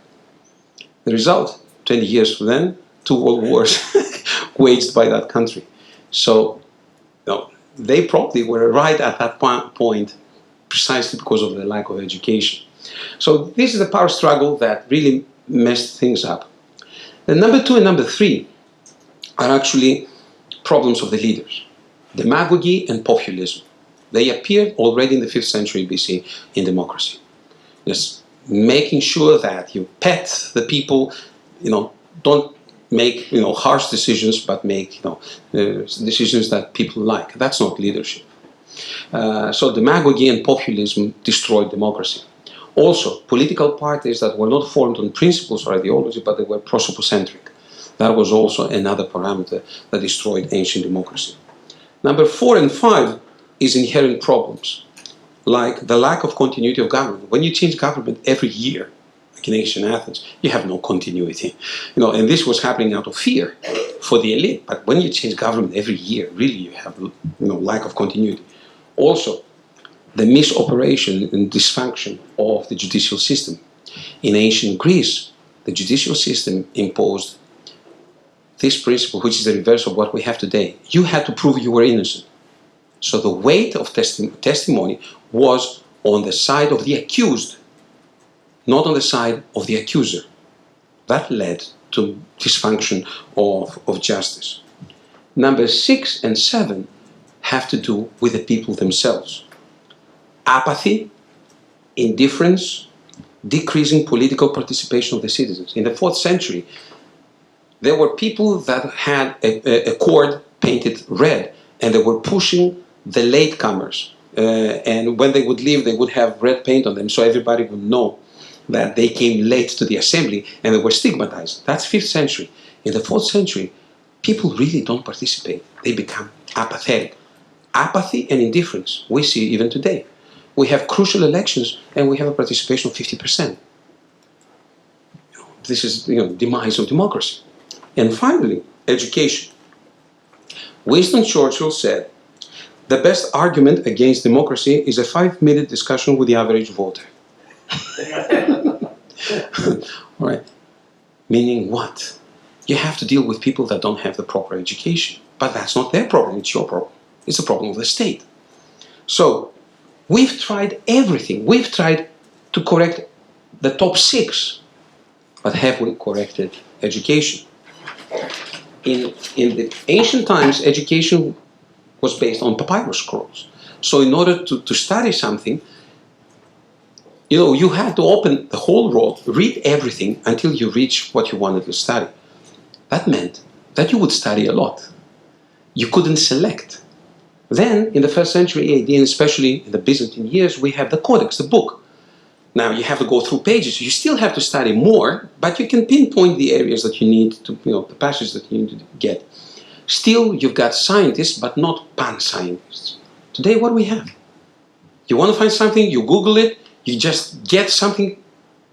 The result, 20 years from then, 2 world wars waged by that country. So, no, they probably were right at that point precisely because of the lack of education. So this is the power struggle that really messed things up. The number 2 and number 3 are actually problems of the leaders. Demagogy and populism. They appeared already in the 5th century BC in democracy. Just making sure that you pet the people, don't make harsh decisions, but make decisions that people like. That's not leadership. So demagogy and populism destroyed democracy. Also, political parties that were not formed on principles or ideology, but they were prosopocentric. That was also another parameter that destroyed ancient democracy. Number 4 and 5 is inherent problems, like the lack of continuity of government. When you change government every year, like in ancient Athens, you have no continuity. And this was happening out of fear for the elite. But when you change government every year, really you have lack of continuity. Also, the misoperation and dysfunction of the judicial system. In ancient Greece, the judicial system imposed this principle, which is the reverse of what we have today. You had to prove you were innocent. So the weight of testimony was on the side of the accused, not on the side of the accuser. That led to dysfunction of justice. Number 6 and 7 have to do with the people themselves. Apathy, indifference, decreasing political participation of the citizens. In the 4th century, there were people that had a cord painted red, and they were pushing the latecomers. And when they would leave, they would have red paint on them, so everybody would know that they came late to the assembly, and they were stigmatized. That's 5th century. In the 4th century, people really don't participate. They become apathetic. Apathy and indifference, we see even today. We have crucial elections, and we have a participation of 50%. This is demise of democracy. And finally, education. Winston Churchill said, the best argument against democracy is a 5-minute discussion with the average voter. All right. Meaning what? You have to deal with people that don't have the proper education. But that's not their problem, it's your problem. It's a problem of the state. So, we've tried everything. We've tried to correct the top 6. But have we corrected education? In the ancient times, education was based on papyrus scrolls. So in order to study something, you had to open the whole roll, read everything until you reach what you wanted to study. That meant that you would study a lot. You couldn't select. Then, in the 1st century AD, and especially in the Byzantine years, we have the codex, the book. Now, you have to go through pages. You still have to study more, but you can pinpoint the areas that you need to, the passages that you need to get. Still, you've got scientists, but not pan-scientists. Today, what do we have? You want to find something, you Google it, you just get something,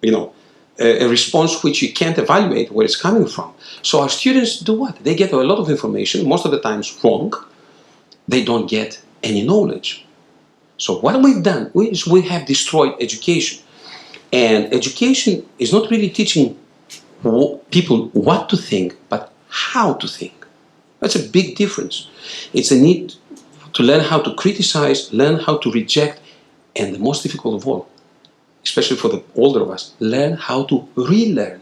a response which you can't evaluate where it's coming from. So our students do what? They get a lot of information, most of the times wrong. They don't get any knowledge. So what we've done is we have destroyed education. And education is not really teaching people what to think, but how to think. That's a big difference. It's a need to learn how to criticize, learn how to reject, and the most difficult of all, especially for the older of us, learn how to relearn.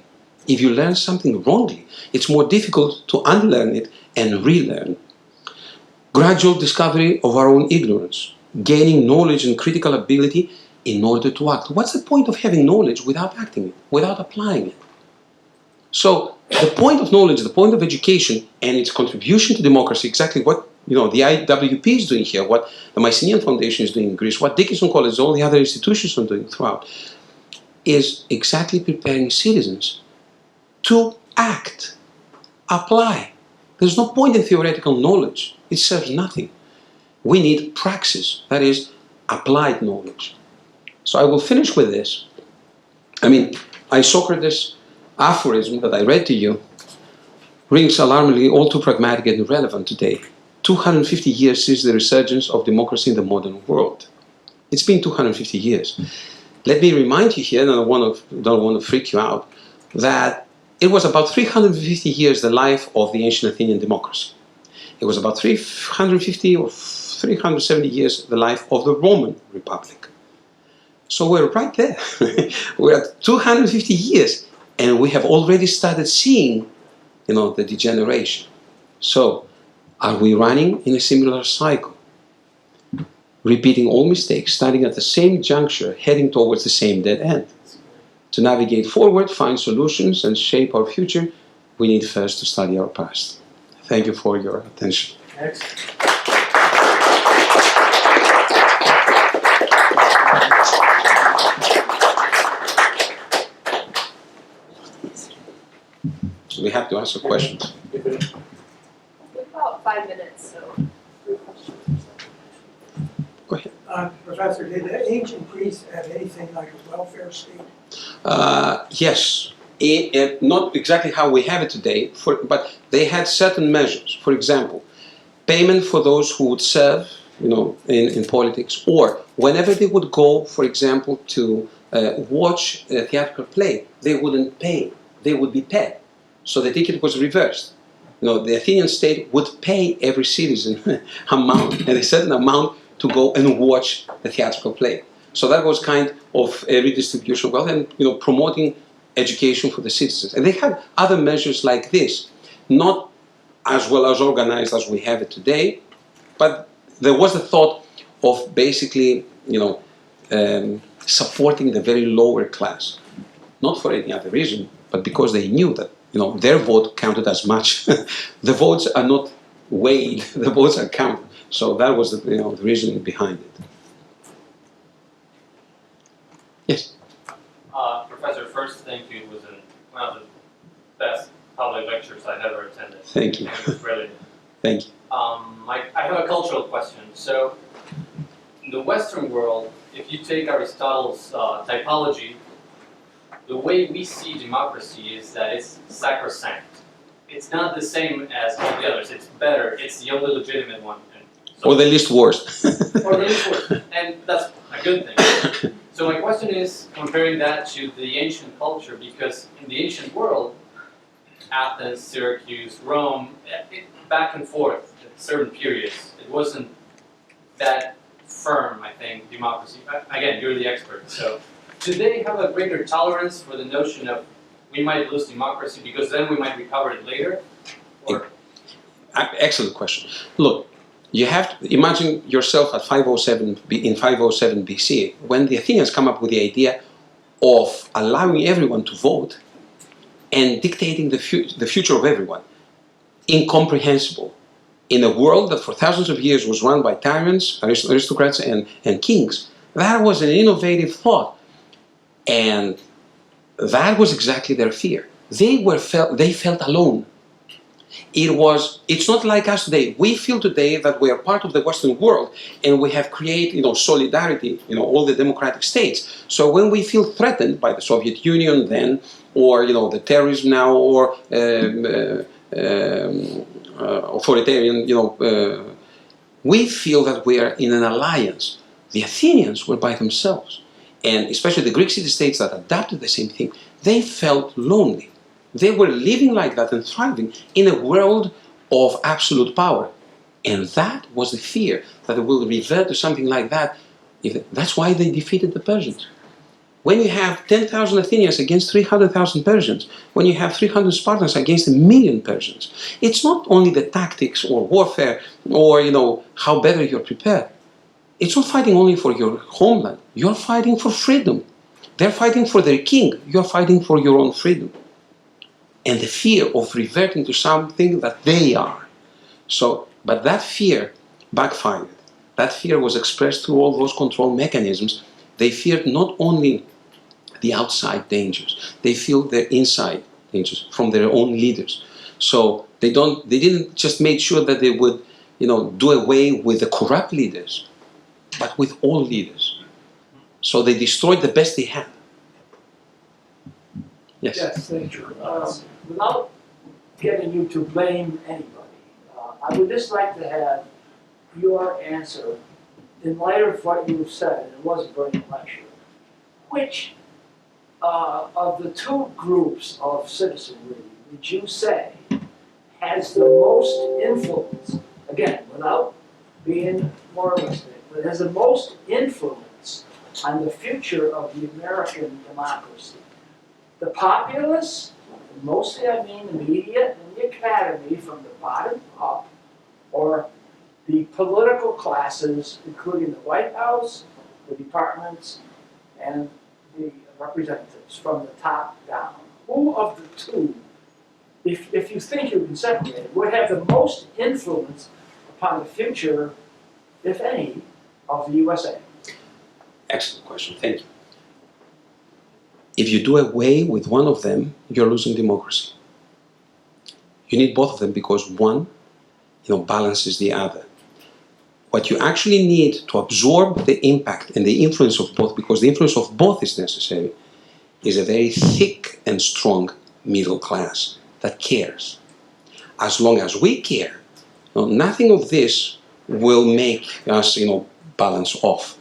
If you learn something wrongly, it's more difficult to unlearn it and relearn. Gradual discovery of our own ignorance, gaining knowledge and critical ability in order to act. What's the point of having knowledge without acting it, without applying it? So the point of knowledge, the point of education, and its contribution to democracy, exactly what the IWP is doing here, what the Mycenaean Foundation is doing in Greece, what Dickinson College, all the other institutions are doing throughout, is exactly preparing citizens to act, apply. There's no point in theoretical knowledge. It serves nothing. We need praxis, that is, applied knowledge. So I will finish with this. Isocrates' aphorism that I read to you rings alarmingly all too pragmatic and irrelevant today. 250 years since the resurgence of democracy in the modern world. It's been 250 years. Let me remind you here, and I don't want to freak you out, that it was about 350 years the life of the ancient Athenian democracy. It was about 350 or 370 years the life of the Roman Republic. So we're right there. We're at 250 years, and we have already started seeing, the degeneration. So, are we running in a similar cycle? Repeating all mistakes, starting at the same juncture, heading towards the same dead end. To navigate forward, find solutions, and shape our future, we need first to study our past. Thank you for your attention. Next. We have to answer questions. We have about 5 minutes, so 3 questions or so. Go ahead. Professor, did the ancient Greece have anything like a welfare state? Yes. Not exactly how we have it today, but they had certain measures. For example, payment for those who would serve, in politics, or whenever they would go, for example, to watch a theatrical play, they wouldn't pay. They would be paid. So the ticket was reversed. The Athenian state would pay every citizen a certain amount to go and watch the theatrical play. So that was kind of a redistribution of wealth and promoting education for the citizens. And they had other measures like this, not as well as organized as we have it today, but there was the thought of basically, supporting the very lower class, not for any other reason, but because they knew that their vote counted as much. The votes are not weighed; the votes are counted. So that was the reasoning behind it. Yes. Professor, first, thank you. It was one of the best public lectures I've ever attended. Thank you. It was brilliant. Thank you. I have a cultural question. So, in the Western world, if you take Aristotle's typology, the way we see democracy is that it's sacrosanct. It's not the same as all the others. It's better. It's the only legitimate one. Or the least worst. Or the least worst. And that's a good thing. So my question is comparing that to the ancient culture, because in the ancient world, Athens, Syracuse, Rome, back and forth at certain periods, it wasn't that firm, I think, democracy. Again, you're the expert. So do they have a greater tolerance for the notion of we might lose democracy because then we might recover it later? Or? Excellent question. Look, you have to imagine yourself at 507 BC, when the Athenians come up with the idea of allowing everyone to vote and dictating the future of everyone. Incomprehensible. In a world that for thousands of years was run by tyrants, aristocrats, and kings, that was an innovative thought. And that was exactly their fear. They felt alone. It's not like us today. We feel today that we are part of the Western world and we have created, solidarity, all the democratic states. So when we feel threatened by the Soviet Union then, or, the terrorism now, or authoritarian, we feel that we are in an alliance. The Athenians were by themselves. And especially the Greek city-states that adapted the same thing, they felt lonely. They were living like that and thriving in a world of absolute power. And that was the fear, that they will revert to something like that. That's why they defeated the Persians. When you have 10,000 Athenians against 300,000 Persians, when you have 300 Spartans against 1,000,000 Persians, it's not only the tactics or warfare or, how better you're prepared. It's not fighting only for your homeland. You're fighting for freedom. They're fighting for their king. You're fighting for your own freedom. and the fear of reverting to something that they are. So, but that fear backfired. That fear was expressed through all those control mechanisms. They feared not only the outside dangers, they feel their inside dangers from their own leaders. So they didn't just make sure that they would, do away with the corrupt leaders, but with all leaders. So they destroyed the best they had. Yes. Yes, thank you. Without getting you to blame anybody, I would just like to have your answer in light of what you said, and it was a brilliant lecture. Which of the two groups of citizenry would you say has the most influence, again, without being moralistic, but has the most influence on the future of the American democracy? The populace, and mostly I mean the media and the academy from the bottom up, or the political classes, including the White House, the departments, and the representatives from the top down? Who of the two, if you think you can separate it, would have the most influence upon the future, if any, of the USA? Excellent question. Thank you. If you do away with one of them, you're losing democracy. You need both of them because one, balances the other. What you actually need to absorb the impact and the influence of both, because the influence of both is necessary, is a very thick and strong middle class that cares. As long as we care, nothing of this will make us, balance off.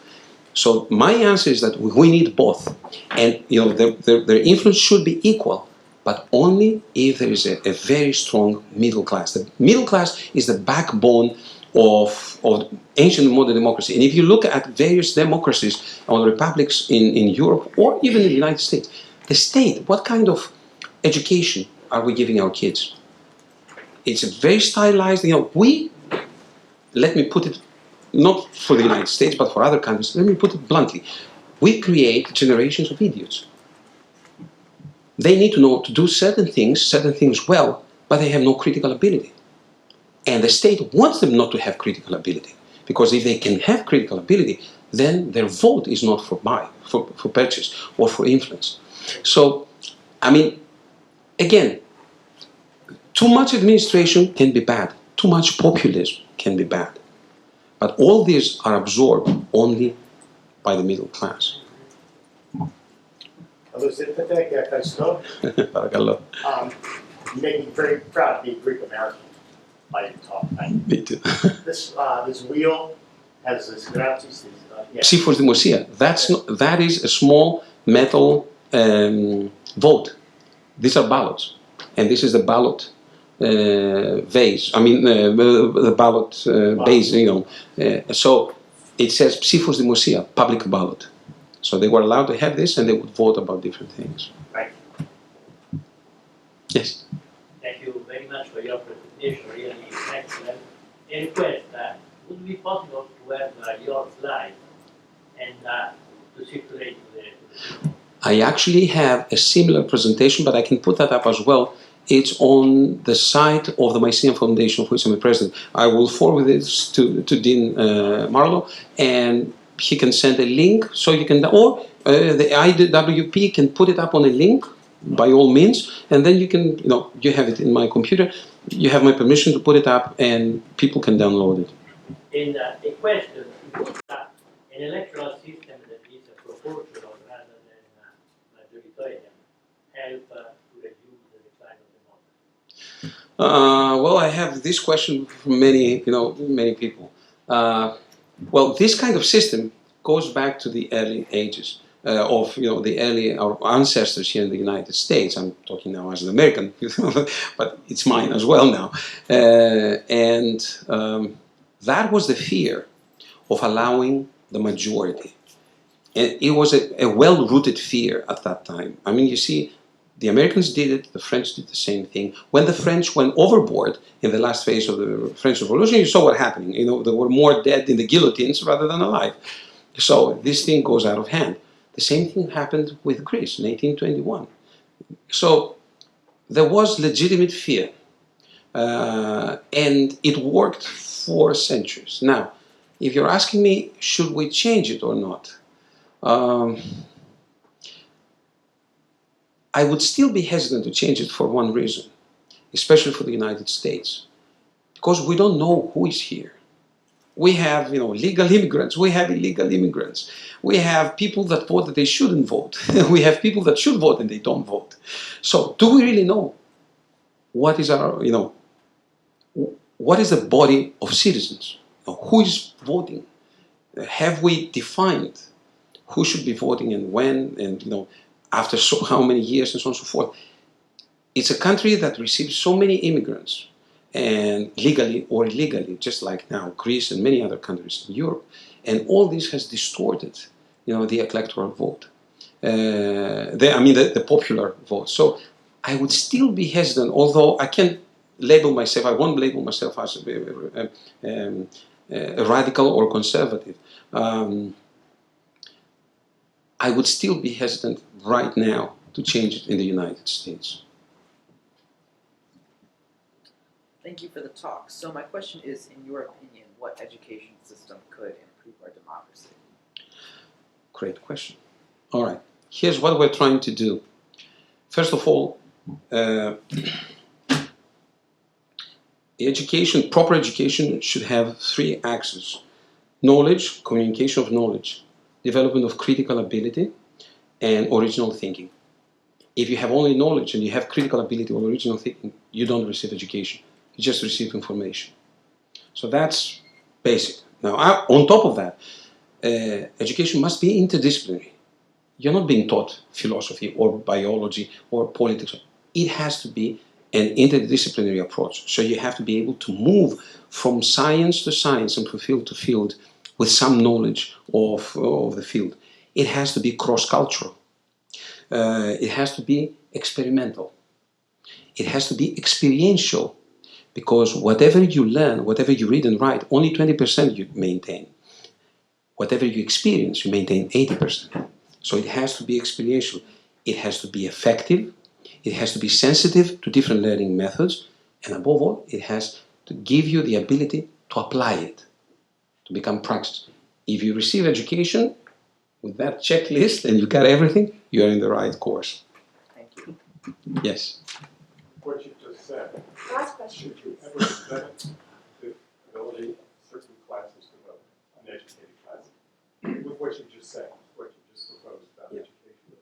So my answer is that we need both, and their influence should be equal, but only if there is a very strong middle class. The middle class is the backbone of ancient and modern democracy. And if you look at various democracies or republics in Europe or even in the United States, the state, what kind of education are we giving our kids? It's a very stylized, let me put it, not for the United States, but for other countries, let me put it bluntly. We create generations of idiots. They need to know to do certain things well, but they have no critical ability. And the state wants them not to have critical ability, because if they can have critical ability, then their vote is not for purchase or for influence. So, again, too much administration can be bad. Too much populism can be bad. But all these are absorbed only by the middle class. Hello, Pathogenic, ευχαριστώ. Παρακαλώ. You make me very proud to be Greek American by your talk. Me too. This wheel has this graphics. Ψήφος δημοσία. That is a small metal vote. These are ballots. And this is the ballot vase. The ballot base, So it says ψήφος δημοσία, public ballot. So they were allowed to have this and they would vote about different things. Right. Yes. Thank you very much for your presentation, really excellent. A request, would it be possible to have your slide and to circulate to the people? I actually have a similar presentation, but I can put that up as well. It's on the site of the Mycenium Foundation, of which I'm a president. I will forward this to Dean Marlowe, and he can send a link so you can, or the IWP can put it up on a link by all means, and then you can, you have it in my computer. You have my permission to put it up, and people can download it. And a question, would an electoral system that is proportional rather than majoritarian help to reduce the decline of democracy? Well, I have this question from many people. Well, this kind of system goes back to the early ages of our ancestors here in the United States. I'm talking now as an American, but it's mine as well now. And that was the fear of allowing the majority. And it was a well-rooted fear at that time. You see, the Americans did it, the French did the same thing. When the French went overboard in the last phase of the French Revolution, you saw what happened. There were more dead in the guillotines rather than alive. So this thing goes out of hand. The same thing happened with Greece in 1821. So there was legitimate fear, and it worked for centuries. Now, if you're asking me, should we change it or not? I would still be hesitant to change it for one reason, especially for the United States, because we don't know who is here. We have, legal immigrants. We have illegal immigrants. We have people that vote that they shouldn't vote. We have people that should vote and they don't vote. So, do we really know what is our, what is the body of citizens? Who is voting? Have we defined who should be voting and when, and after how many years, and so on and so forth? It's a country that receives so many immigrants, and legally or illegally, just like now Greece and many other countries in Europe, and all this has distorted, the electoral vote. The popular vote. So I would still be hesitant, although I can't label myself. I won't label myself as a radical or conservative. I would still be hesitant right now to change it in the United States. Thank you for the talk. So my question is, in your opinion, what education system could improve our democracy? Great question. All right. Here's what we're trying to do. First of all, proper education should have three axes: knowledge, communication of knowledge, development of critical ability, and original thinking. If you have only knowledge and you have critical ability or original thinking, you don't receive education. You just receive information. So that's basic. Now, on top of that, education must be interdisciplinary. You're not being taught philosophy or biology or politics. It has to be an interdisciplinary approach. So you have to be able to move from science to science and from field to field with some knowledge of the field. It has to be cross-cultural. It has to be experimental. It has to be experiential, because whatever you learn, whatever you read and write, only 20% you maintain. Whatever you experience, you maintain 80%. So it has to be experiential. It has to be effective. It has to be sensitive to different learning methods. And above all, it has to give you the ability to apply it, to become praxis. If you receive education with that checklist and you got everything, you are in the right course. Thank you. Yes. What you just said, Last question, should you please. ever limit the ability of certain classes to vote, uneducated classes? With what you just said, what you just proposed about Yeah. education,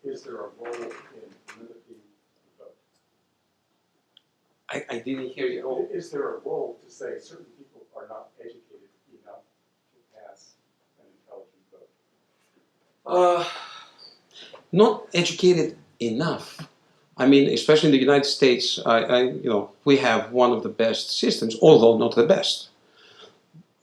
is there a role in limiting the vote? I didn't hear you at all. Is there a role to say certain people are not educated enough to pass an intelligent vote? Not educated enough. I mean, especially in the United States, we have one of the best systems, although not the best.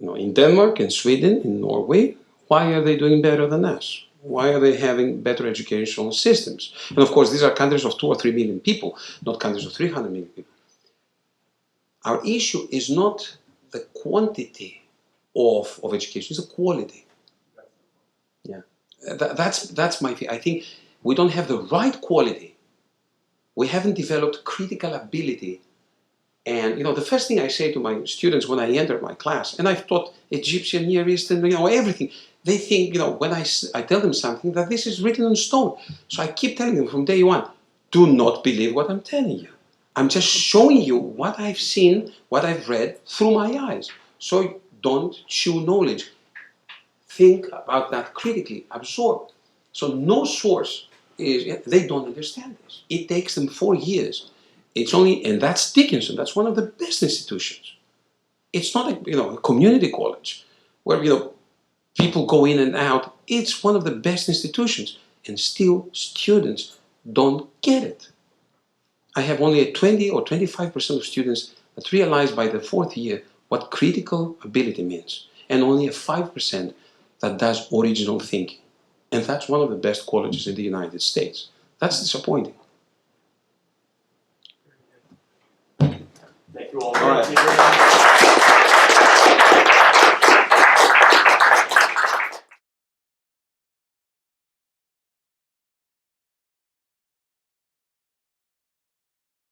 In Denmark, in Sweden, in Norway, why are they doing better than us? Why are they having better educational systems? And of course, these are countries of 2 or 3 million people, not countries of 300 million people. Our issue is not the quantity of education, it's the quality. Yeah, that's my fear. I think we don't have the right quality. We haven't developed critical ability. And, the first thing I say to my students when I enter my class, and I've taught Egyptian, Near Eastern, everything, they think, when I tell them something, that this is written on stone. So I keep telling them from day one, do not believe what I'm telling you. I'm just showing you what I've seen, what I've read through my eyes. So don't chew knowledge. Think about that critically, absorb. So no source they don't understand this. It takes them 4 years. And that's Dickinson. That's one of the best institutions. It's not a community college where people go in and out. It's one of the best institutions, and still students don't get it. I have only a 20 or 25% of students that realize by the 4th year what critical ability means, and only a 5% that does original thinking. And that's one of the best colleges in the United States. That's disappointing. Thank you all. All right.